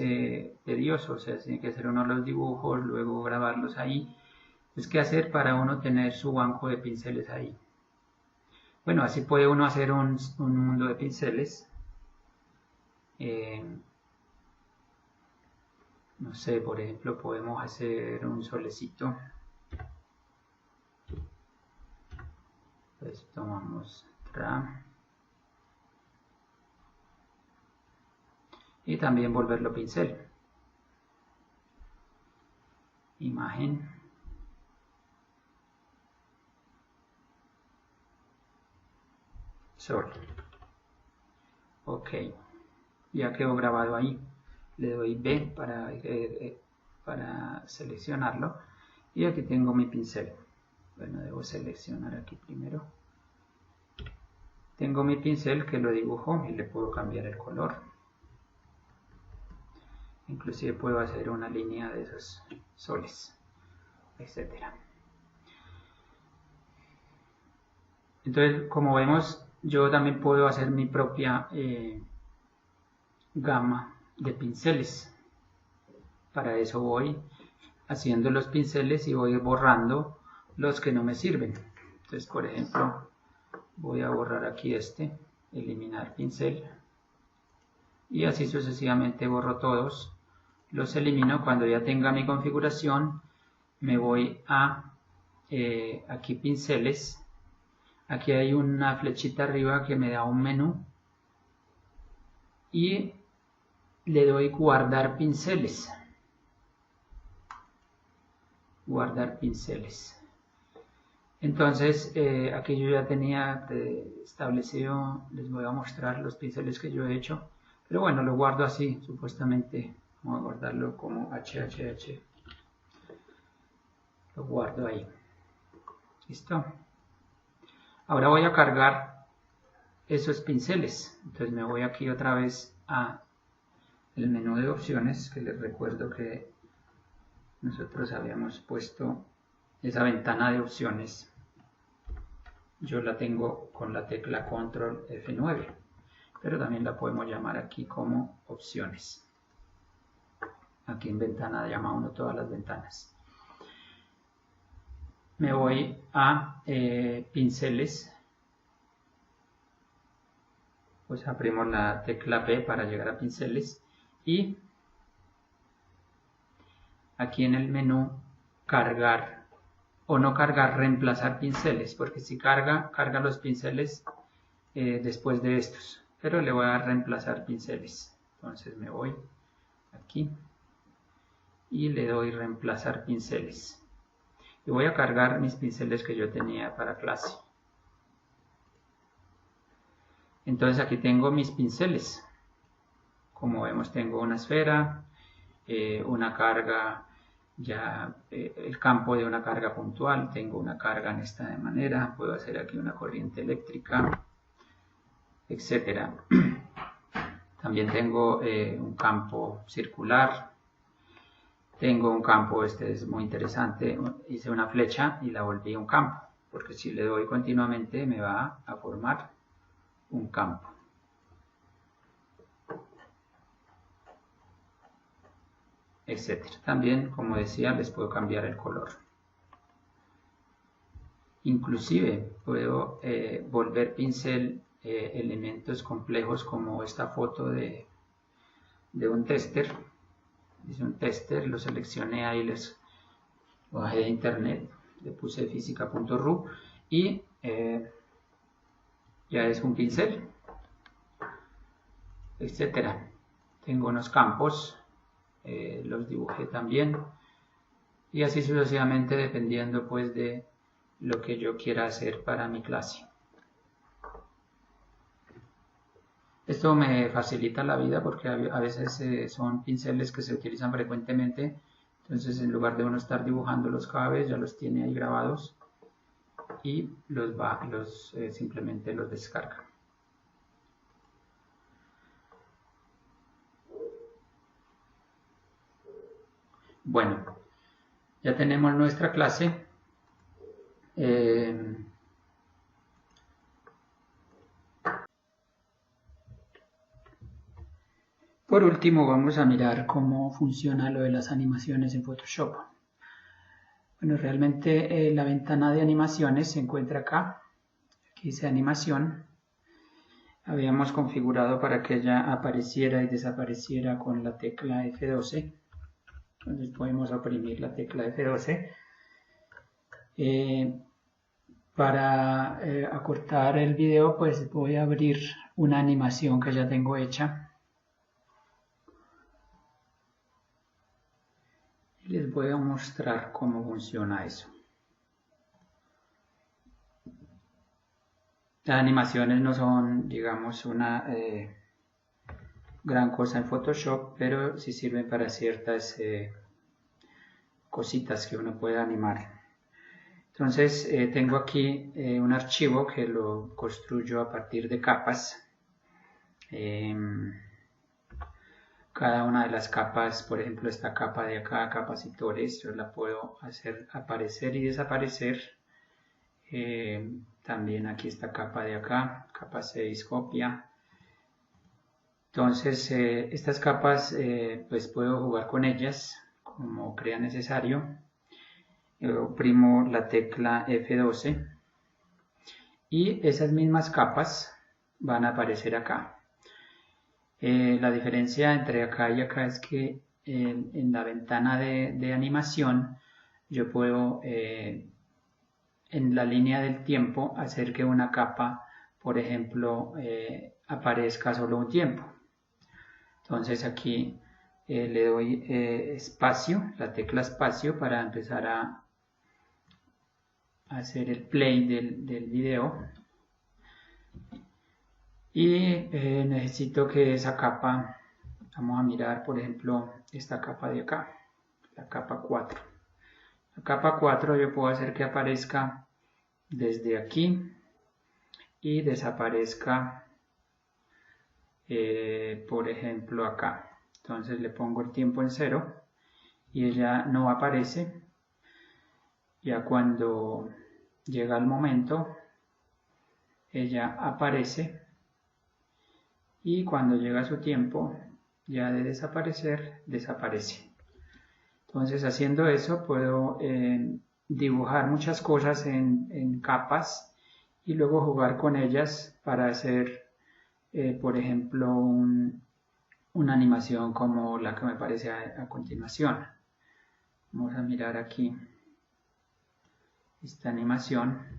tedioso, o sea, tiene que hacer uno los dibujos, luego grabarlos ahí. Entonces, ¿qué hacer para uno tener su banco de pinceles ahí? Bueno, así puede uno hacer un mundo de pinceles. No sé, por ejemplo, podemos hacer un solecito. Pues tomamos y también volverlo pincel. Imagen. Sol. Ok. Ya quedó grabado ahí. Le doy B para seleccionarlo. Y aquí tengo mi pincel. Bueno, debo seleccionar aquí primero. Tengo mi pincel que lo dibujo y le puedo cambiar el color. Inclusive puedo hacer una línea de esos soles, etcétera. Entonces, como vemos, yo también puedo hacer mi propia gama de pinceles. Para eso voy haciendo los pinceles y voy borrando los que no me sirven. Entonces, por ejemplo, voy a borrar aquí este, eliminar pincel, y así sucesivamente borro todos, los elimino. Cuando ya tenga mi configuración, me voy a aquí pinceles. Aquí hay una flechita arriba que me da un menú y le doy guardar pinceles. Guardar pinceles. Entonces, aquí yo ya tenía establecido, les voy a mostrar los pinceles que yo he hecho, pero bueno, lo guardo así, supuestamente. Vamos a guardarlo como HHH. Lo guardo ahí. ¿Listo? Ahora voy a cargar esos pinceles. Entonces me voy aquí otra vez a el menú de opciones, que les recuerdo que nosotros habíamos puesto esa ventana de opciones. Yo la tengo con la tecla control F9, pero también la podemos llamar aquí como opciones. Aquí en ventana llama uno todas las ventanas. Me voy a pinceles, pues abrimos la tecla P para llegar a pinceles y aquí en el menú cargar o no cargar, reemplazar pinceles, porque si carga los pinceles después de estos, pero le voy a reemplazar pinceles. Entonces me voy aquí y le doy reemplazar pinceles. Y voy a cargar mis pinceles que yo tenía para clase. Entonces aquí tengo mis pinceles. Como vemos, tengo una esfera, una carga, ya el campo de una carga puntual, tengo una carga en esta manera, puedo hacer aquí una corriente eléctrica, etcétera. También tengo un campo circular. Tengo un campo, este es muy interesante, hice una flecha y la volví un campo, porque si le doy continuamente me va a formar un campo. Etcétera. También, como decía, les puedo cambiar el color. Inclusive puedo volver pincel elementos complejos como esta foto de un tester. Dice un tester, lo seleccioné ahí, lo bajé de internet, le puse física.ru y ya es un pincel, etcétera. Tengo unos campos, los dibujé también y así sucesivamente dependiendo pues de lo que yo quiera hacer para mi clase. Esto Esto me facilita la vida porque a veces son pinceles que se utilizan frecuentemente, entonces en lugar de uno estar dibujándolos cada vez, ya los tiene ahí grabados y simplemente los descarga. Bueno, ya tenemos nuestra clase. Por último, vamos a mirar cómo funciona lo de las animaciones en Photoshop. Bueno, realmente la ventana de animaciones se encuentra acá. Aquí dice animación. Habíamos configurado para que ella apareciera y desapareciera con la tecla F12. Entonces podemos oprimir la tecla F12. Para acortar el video, pues voy a abrir una animación que ya tengo hecha. Les voy a mostrar cómo funciona eso. Las animaciones no son, digamos, una gran cosa en Photoshop, pero sí sirven para ciertas cositas que uno puede animar. Entonces tengo aquí un archivo que lo construyo a partir de capas. Cada una de las capas, por ejemplo esta capa de acá, capacitores, yo la puedo hacer aparecer y desaparecer. También aquí esta capa de acá, capa 6, copia. Entonces estas capas pues puedo jugar con ellas como crea necesario. Oprimo la tecla F12 y esas mismas capas van a aparecer acá. La diferencia entre acá y acá es que en la ventana de animación yo puedo en la línea del tiempo hacer que una capa, por ejemplo, aparezca solo un tiempo. Entonces aquí le doy espacio, la tecla espacio, para empezar a hacer el play del video. Y necesito que esa capa, vamos a mirar por ejemplo esta capa de acá, la capa 4. La capa 4 yo puedo hacer que aparezca desde aquí y desaparezca por ejemplo acá. Entonces le pongo el tiempo en 0 y ella no aparece. Ya cuando llega el momento ella aparece. Y cuando llega su tiempo ya de desaparecer, desaparece. Entonces haciendo eso puedo dibujar muchas cosas en capas y luego jugar con ellas para hacer, por ejemplo, una animación como la que me parece a continuación. Vamos a mirar aquí esta animación.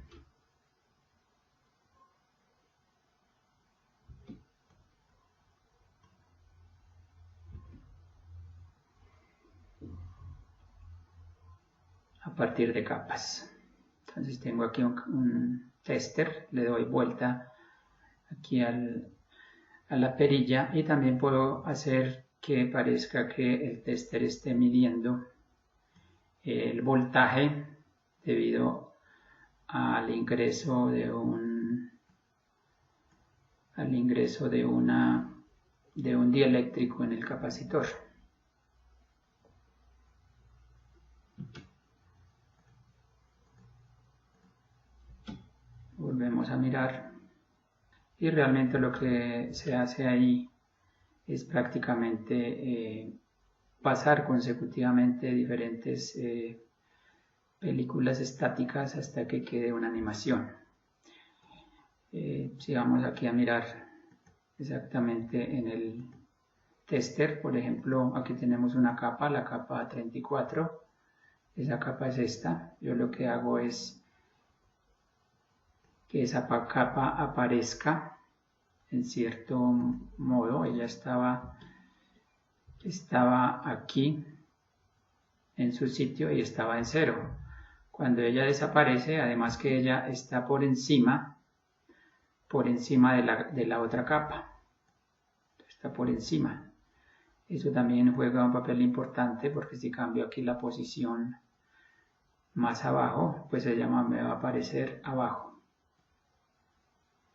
A partir de capas. Entonces tengo aquí un tester, le doy vuelta aquí a la perilla y también puedo hacer que parezca que el tester esté midiendo el voltaje debido al ingreso de un dieléctrico en el capacitor. Volvemos a mirar y realmente lo que se hace ahí es prácticamente pasar consecutivamente diferentes películas estáticas hasta que quede una animación. Sigamos aquí a mirar exactamente en el tester. Por ejemplo, aquí tenemos una capa, la capa 34. Esa capa es esta. Yo lo que hago es que esa capa aparezca en cierto modo. Ella estaba aquí en su sitio y estaba en 0. Cuando ella desaparece, además que ella está por encima de la otra capa. está por encima. Eso también juega un papel importante porque si cambio aquí la posición más abajo, pues ella me va a aparecer abajo.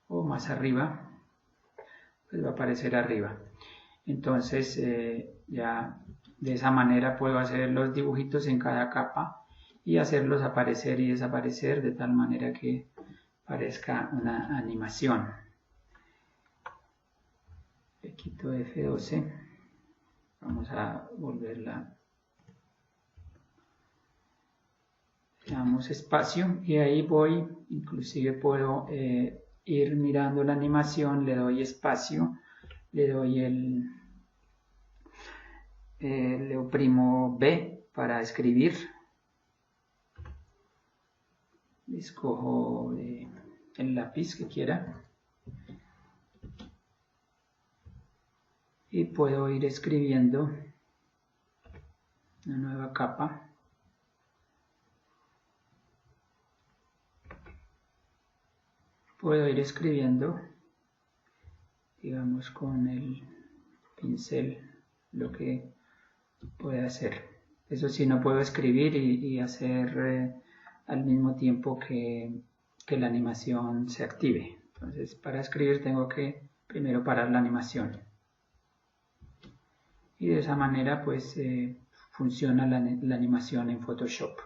O más arriba, pues va a aparecer arriba. Entonces ya de esa manera puedo hacer los dibujitos en cada capa y hacerlos aparecer y desaparecer de tal manera que parezca una animación. Le quito F12, vamos a volverla, le damos espacio y ahí voy, inclusive puedo ir mirando la animación, le doy espacio, le doy le oprimo B para escribir, escojo el lápiz que quiera y puedo ir escribiendo una nueva capa. Puedo ir escribiendo, digamos, con el pincel lo que pueda hacer. Eso sí, no puedo escribir y hacer al mismo tiempo que la animación se active. Entonces, para escribir tengo que primero parar la animación. Y de esa manera, pues, funciona la animación en Photoshop.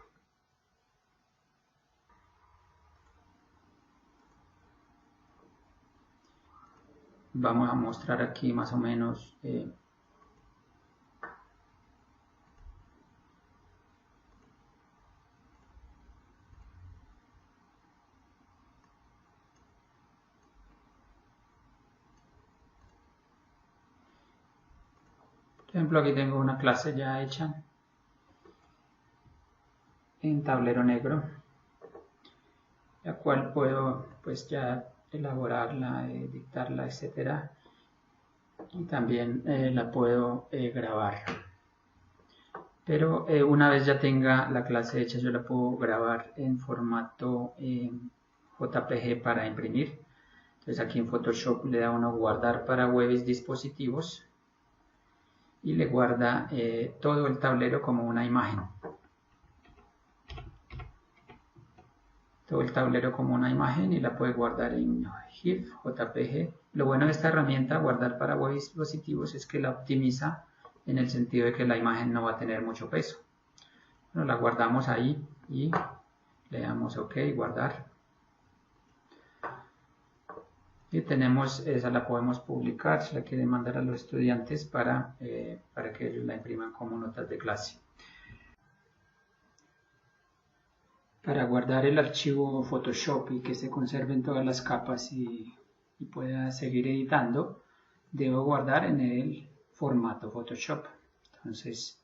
Vamos a mostrar aquí más o menos por ejemplo, aquí tengo una clase ya hecha en tablero negro, la cual puedo pues ya elaborarla, dictarla, etcétera, y también la puedo grabar. Pero una vez ya tenga la clase hecha, yo la puedo grabar en formato JPG para imprimir. Entonces aquí en Photoshop le da uno guardar para webs dispositivos y le guarda todo el tablero como una imagen. Todo el tablero como una imagen y la puede guardar en GIF, JPG. Lo bueno de esta herramienta, guardar para web dispositivos, es que la optimiza en el sentido de que la imagen no va a tener mucho peso. Bueno, la guardamos ahí y le damos OK, guardar. Y tenemos, esa la podemos publicar, si la quieren mandar a los estudiantes para que ellos la impriman como notas de clase. Para guardar el archivo Photoshop y que se conserven todas las capas y pueda seguir editando, debo guardar en el formato Photoshop. Entonces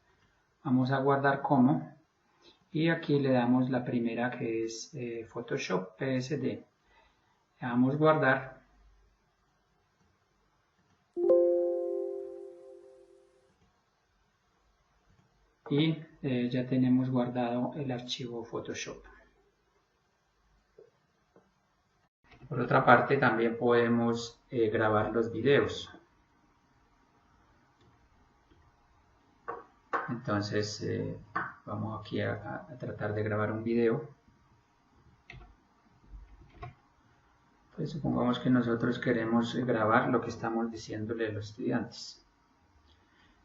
vamos a guardar como, y aquí le damos la primera que es Photoshop PSD. Le damos guardar. Y ya tenemos guardado el archivo Photoshop. Por otra parte, también podemos grabar los videos. Entonces, vamos aquí a tratar de grabar un video. Pues supongamos que nosotros queremos grabar lo que estamos diciéndole a los estudiantes.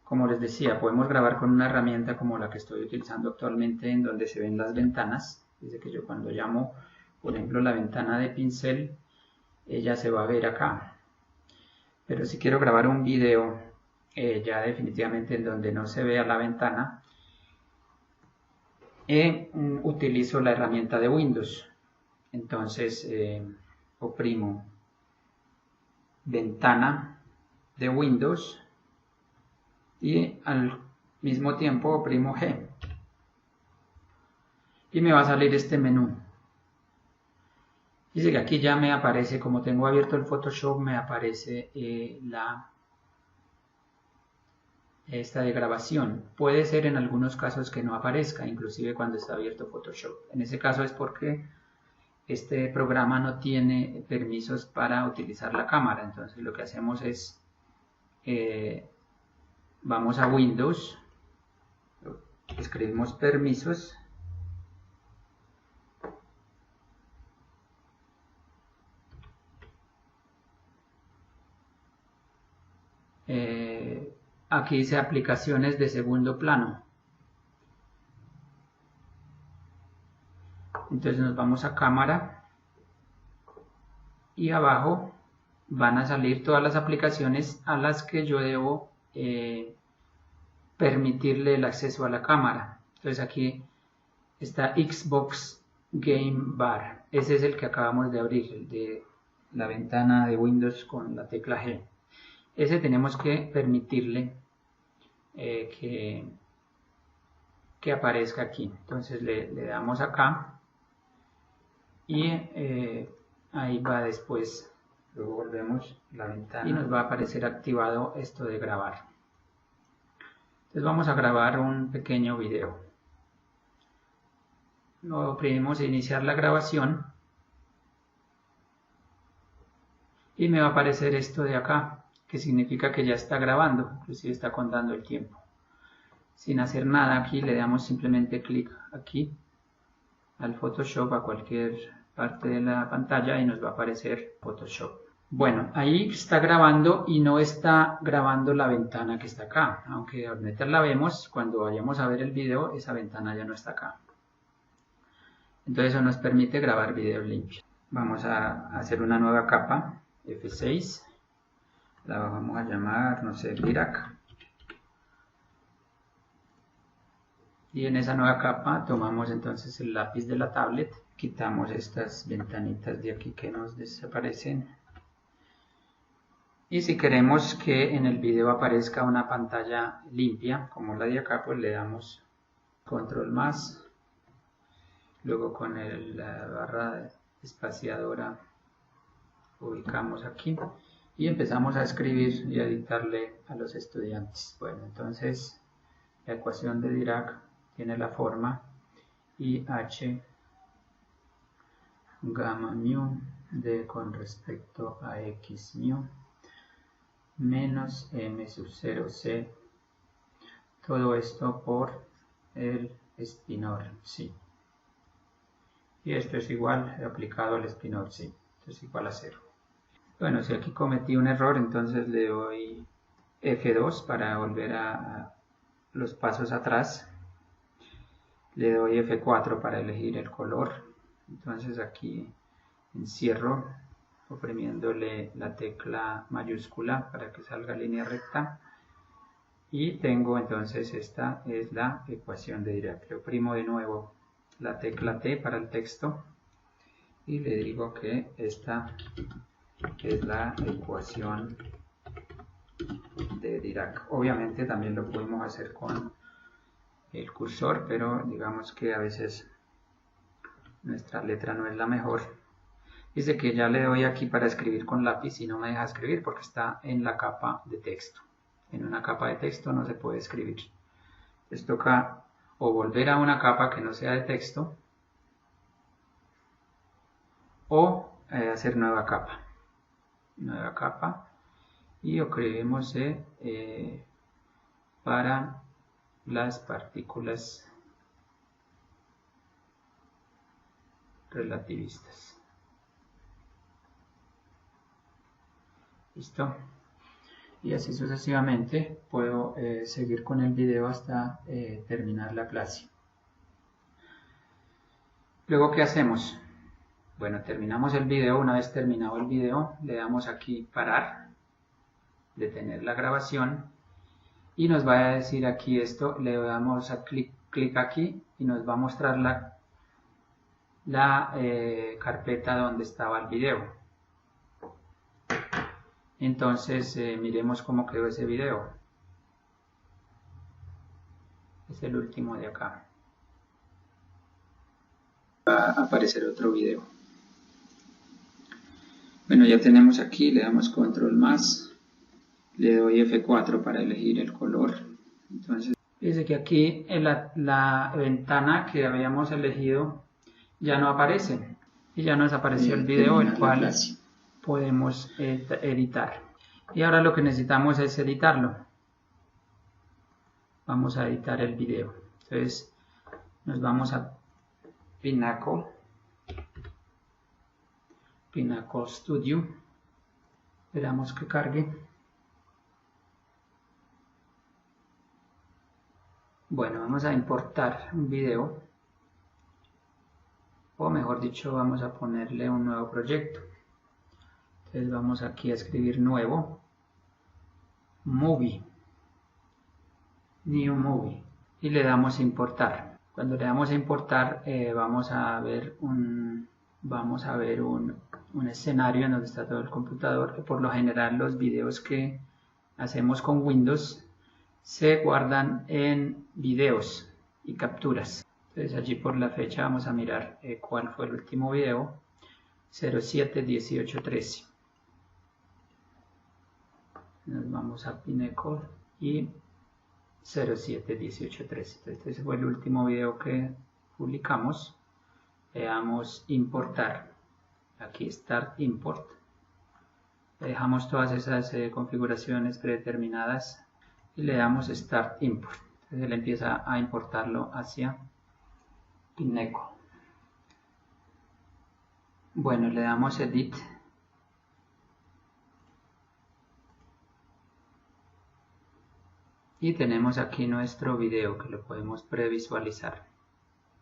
Como les decía, podemos grabar con una herramienta como la que estoy utilizando actualmente, en donde se ven las ventanas. Dice que yo cuando llamo, por ejemplo, la ventana de pincel, ella se va a ver acá. Pero si quiero grabar un video, ya definitivamente en donde no se vea la ventana, utilizo la herramienta de Windows. Entonces, oprimo ventana de Windows y al mismo tiempo oprimo G y me va a salir este menú. Dice que aquí ya me aparece, como tengo abierto el Photoshop, me aparece esta de grabación. Puede ser en algunos casos que no aparezca, inclusive cuando está abierto Photoshop. En ese caso es porque este programa no tiene permisos para utilizar la cámara. Entonces lo que hacemos es vamos a Windows, escribimos permisos, aquí dice aplicaciones de segundo plano. Entonces nos vamos a cámara y abajo van a salir todas las aplicaciones a las que yo debo permitirle el acceso a la cámara. Entonces aquí está Xbox Game Bar. Ese es el que acabamos de abrir, el de la ventana de Windows con la tecla G. Ese tenemos que permitirle que aparezca aquí. Entonces le damos acá y ahí va después. Luego volvemos la ventana y nos va a aparecer activado esto de grabar. Entonces vamos a grabar un pequeño video. Lo oprimimos a iniciar la grabación y me va a aparecer esto de acá, que significa que ya está grabando, inclusive está contando el tiempo. Sin hacer nada aquí le damos simplemente clic aquí al Photoshop, a cualquier parte de la pantalla, y nos va a aparecer Photoshop. Bueno, ahí está grabando y no está grabando la ventana que está acá, aunque ahorita la vemos, cuando vayamos a ver el video esa ventana ya no está acá. Entonces eso nos permite grabar videos limpios. Vamos a hacer una nueva capa, F6, la vamos a llamar, no sé, Dirac. Y en esa nueva capa tomamos entonces el lápiz de la tablet, quitamos estas ventanitas de aquí que nos desaparecen. Y si queremos que en el video aparezca una pantalla limpia, como la de acá, pues le damos control más. Luego con la barra espaciadora ubicamos aquí y empezamos a escribir y a dictarle a los estudiantes. Bueno, entonces la ecuación de Dirac tiene la forma IH gamma mu d con respecto a x mu menos m sub 0 c, todo esto por el espinor psi. Y esto es igual, aplicado al espinor psi, esto es igual a 0. Bueno, si aquí cometí un error, entonces le doy F2 para volver a los pasos atrás. Le doy F4 para elegir el color. Entonces aquí encierro oprimiéndole la tecla mayúscula para que salga línea recta. Y tengo entonces, esta es la ecuación de Dirac. Le oprimo de nuevo la tecla T para el texto y le digo que esta es la ecuación de Dirac. Obviamente también lo pudimos hacer con el cursor, pero digamos que a veces nuestra letra no es la mejor. Dice que ya le doy aquí para escribir con lápiz y no me deja escribir porque está en la capa de texto. En una capa de texto no se puede escribir. Les toca o volver a una capa que no sea de texto o hacer nueva capa. Nueva capa y escribimos para las partículas relativistas. Listo. Y así sucesivamente puedo seguir con el video hasta terminar la clase. Luego, ¿qué hacemos? Bueno, terminamos el video. Una vez terminado el video, le damos aquí parar, detener la grabación y nos va a decir aquí esto. Le damos a clic aquí y nos va a mostrar la carpeta donde estaba el video. Entonces miremos cómo quedó ese video. Es el último de acá. Va a aparecer otro video. Bueno, ya tenemos aquí, le damos control más, le doy F4 para elegir el color. Entonces, dice que aquí en la ventana que habíamos elegido ya no aparece y ya nos apareció el video, el cual podemos editar. Y ahora lo que necesitamos es editarlo. Vamos a editar el video. Entonces nos vamos a Pinnacle Studio. Esperamos que cargue. Bueno, vamos a importar un video, o mejor dicho, vamos a ponerle un nuevo proyecto. Entonces vamos aquí a escribir nuevo, movie, new movie, y le damos a importar. Cuando le damos a importar vamos a ver un escenario en donde está todo el computador. Que por lo general los videos que hacemos con Windows se guardan en videos y capturas. Entonces allí por la fecha vamos a mirar cuál fue el último video, 07-18-13. Nos vamos a Pinnacle y 07-18-13. Este fue el último video que publicamos. Veamos importar. Aquí Start Import. Dejamos todas esas configuraciones predeterminadas y le damos Start Import. Entonces él empieza a importarlo hacia Pinnacle. Bueno, le damos Edit. Y tenemos aquí nuestro video que lo podemos previsualizar.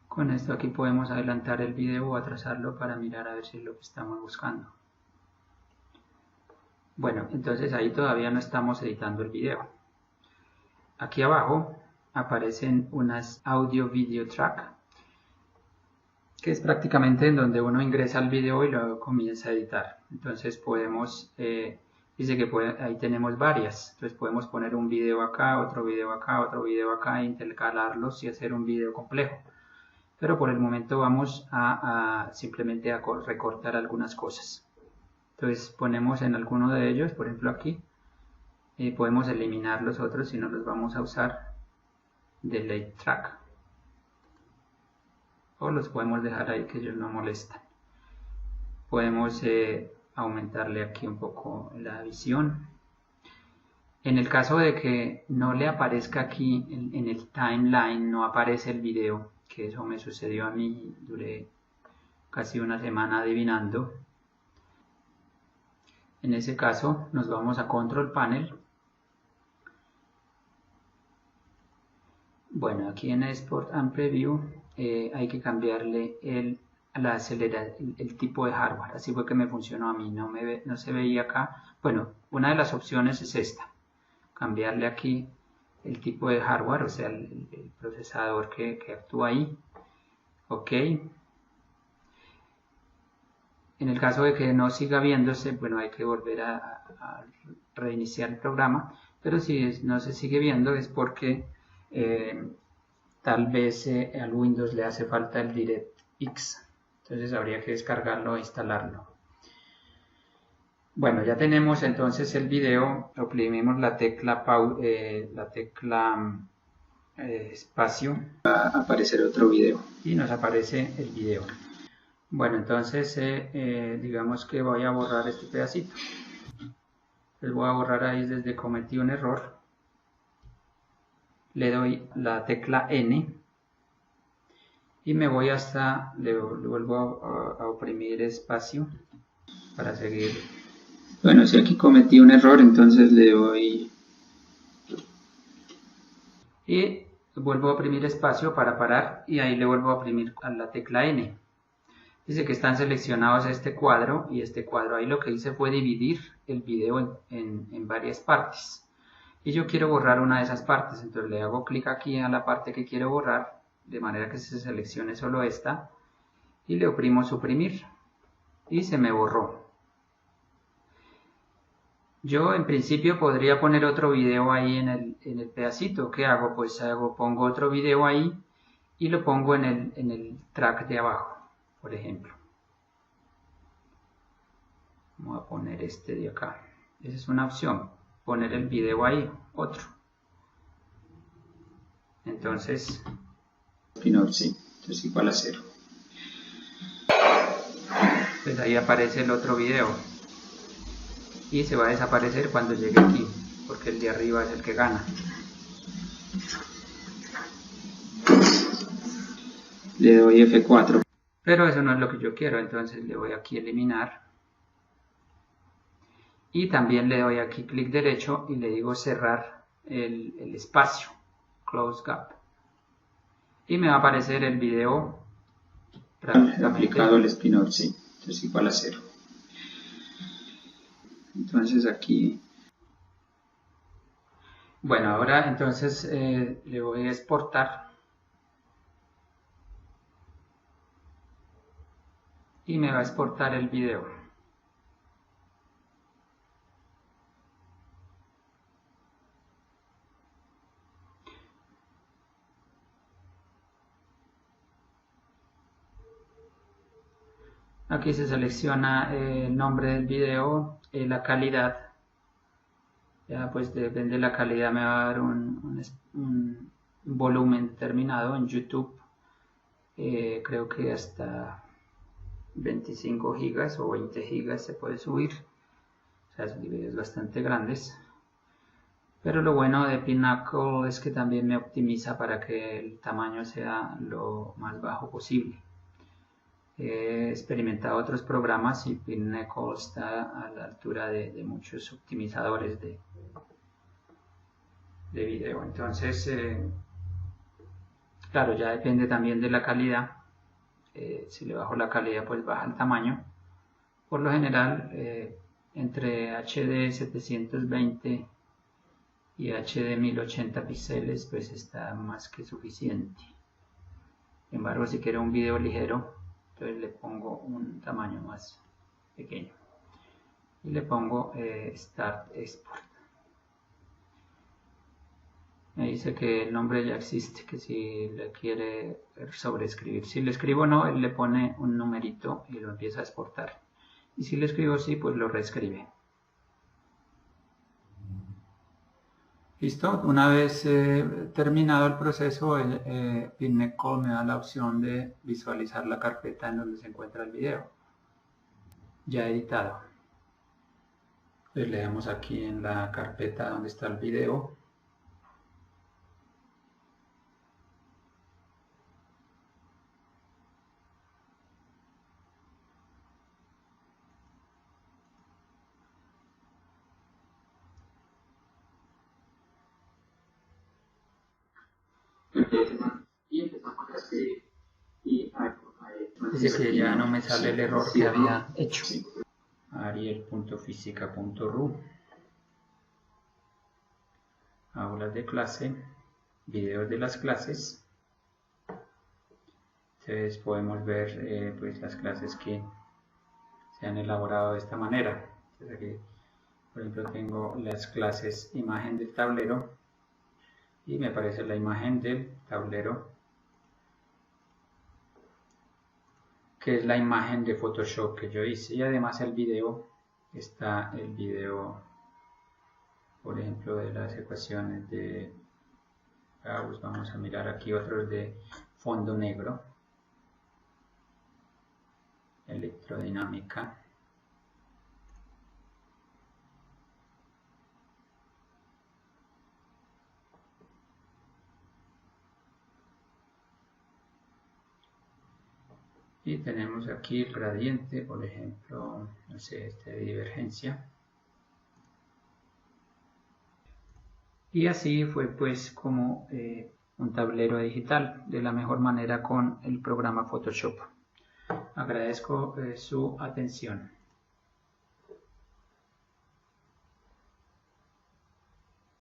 Con esto aquí podemos adelantar el video o atrasarlo para mirar a ver si es lo que estamos buscando. Bueno, entonces ahí todavía no estamos editando el video. Aquí abajo aparecen unas Audio Video Track, que es prácticamente en donde uno ingresa el video y luego comienza a editar. Entonces podemos, dice que ahí tenemos varias, entonces podemos poner un video acá, otro video acá, otro video acá, e intercalarlos y hacer un video complejo. Pero por el momento vamos simplemente a recortar algunas cosas. Entonces ponemos en alguno de ellos, por ejemplo aquí, podemos eliminar los otros si no los vamos a usar, Delete Track. O los podemos dejar ahí que ellos no molestan. Podemos aumentarle aquí un poco la visión. En el caso de que no le aparezca aquí en el timeline, no aparece el video, que eso me sucedió a mí, duré casi una semana adivinando. En ese caso nos vamos a Control Panel. Bueno, aquí en Export and Preview hay que cambiarle el tipo de hardware. Así fue que me funcionó a mí, no se veía acá. Bueno, una de las opciones es esta, cambiarle aquí el tipo de hardware, o sea, el procesador que actúa ahí. Ok. En el caso de que no siga viéndose, bueno, hay que volver a reiniciar el programa, pero si no se sigue viendo es porque tal vez al Windows le hace falta el DirectX, entonces habría que descargarlo e instalarlo. Bueno, ya tenemos entonces el video, oprimimos la tecla espacio, va a aparecer otro video y nos aparece el video. Bueno, entonces digamos que voy a borrar este pedacito. Les voy a borrar ahí desde cometí un error. Le doy la tecla N y me voy hasta, le vuelvo a oprimir espacio para seguir. Bueno, si aquí cometí un error, entonces le doy y vuelvo a oprimir espacio para parar y ahí le vuelvo a oprimir a la tecla N. Dice que están seleccionados este cuadro y este cuadro. Ahí lo que hice fue dividir el video en varias partes. Y yo quiero borrar una de esas partes, entonces le hago clic aquí a la parte que quiero borrar, de manera que se seleccione solo esta, y le oprimo suprimir, y se me borró. Yo en principio podría poner otro video ahí en el pedacito. ¿Qué hago? Pues pongo otro video ahí y lo pongo en el track de abajo, por ejemplo. Vamos a poner este de acá. Esa es una opción, poner el video ahí, otro. Entonces, sí, entonces igual a 0. Pues ahí aparece el otro video. y se va a desaparecer cuando llegue aquí, porque el de arriba es el que gana. Le doy F4, pero eso no es lo que yo quiero, entonces le voy aquí a eliminar y también le doy aquí clic derecho y le digo cerrar el espacio, close gap, y me va a aparecer el video aplicado el spin-off, sí, entonces igual a 0. Entonces aquí, bueno, ahora entonces le voy a exportar y me va a exportar el video. Aquí se selecciona el nombre del video, la calidad. Ya pues depende de la calidad, me va a dar un volumen determinado. En YouTube creo que hasta 25 gigas o 20 gigas se puede subir, o sea, son videos bastante grandes, pero lo bueno de Pinnacle es que también me optimiza para que el tamaño sea lo más bajo posible. He experimentado otros programas y Pinnacle está a la altura de muchos optimizadores de video. Entonces, claro, ya depende también de la calidad. Si le bajo la calidad, pues baja el tamaño. Por lo general, entre HD 720 y HD 1080 píxeles, pues está más que suficiente. Sin embargo, si quiero un video ligero, entonces le pongo un tamaño más pequeño y le pongo Start Export. Me dice que el nombre ya existe, que si le quiere sobreescribir. Si le escribo no, él le pone un numerito y lo empieza a exportar. Y si le escribo sí, pues lo reescribe. Listo, una vez terminado el proceso, Pinnacle me da la opción de visualizar la carpeta en donde se encuentra el video ya editado. Entonces le damos aquí en la carpeta donde está el video. Y empezamos a escribir y dice que ya no me sale el error que había hecho. Ariel.física.ru, aulas de clase, videos de las clases. Entonces podemos ver pues las clases que se han elaborado de esta manera. Entonces aquí, por ejemplo, tengo las clases imagen del tablero y me aparece la imagen del tablero, que es la imagen de Photoshop que yo hice, y además el video, está el video, por ejemplo, de las ecuaciones de Gauss. Vamos a mirar aquí otros de fondo negro, electrodinámica, y tenemos aquí el gradiente, por ejemplo, no sé, este de divergencia. Y así fue pues como un tablero digital de la mejor manera con el programa Photoshop. Agradezco su atención.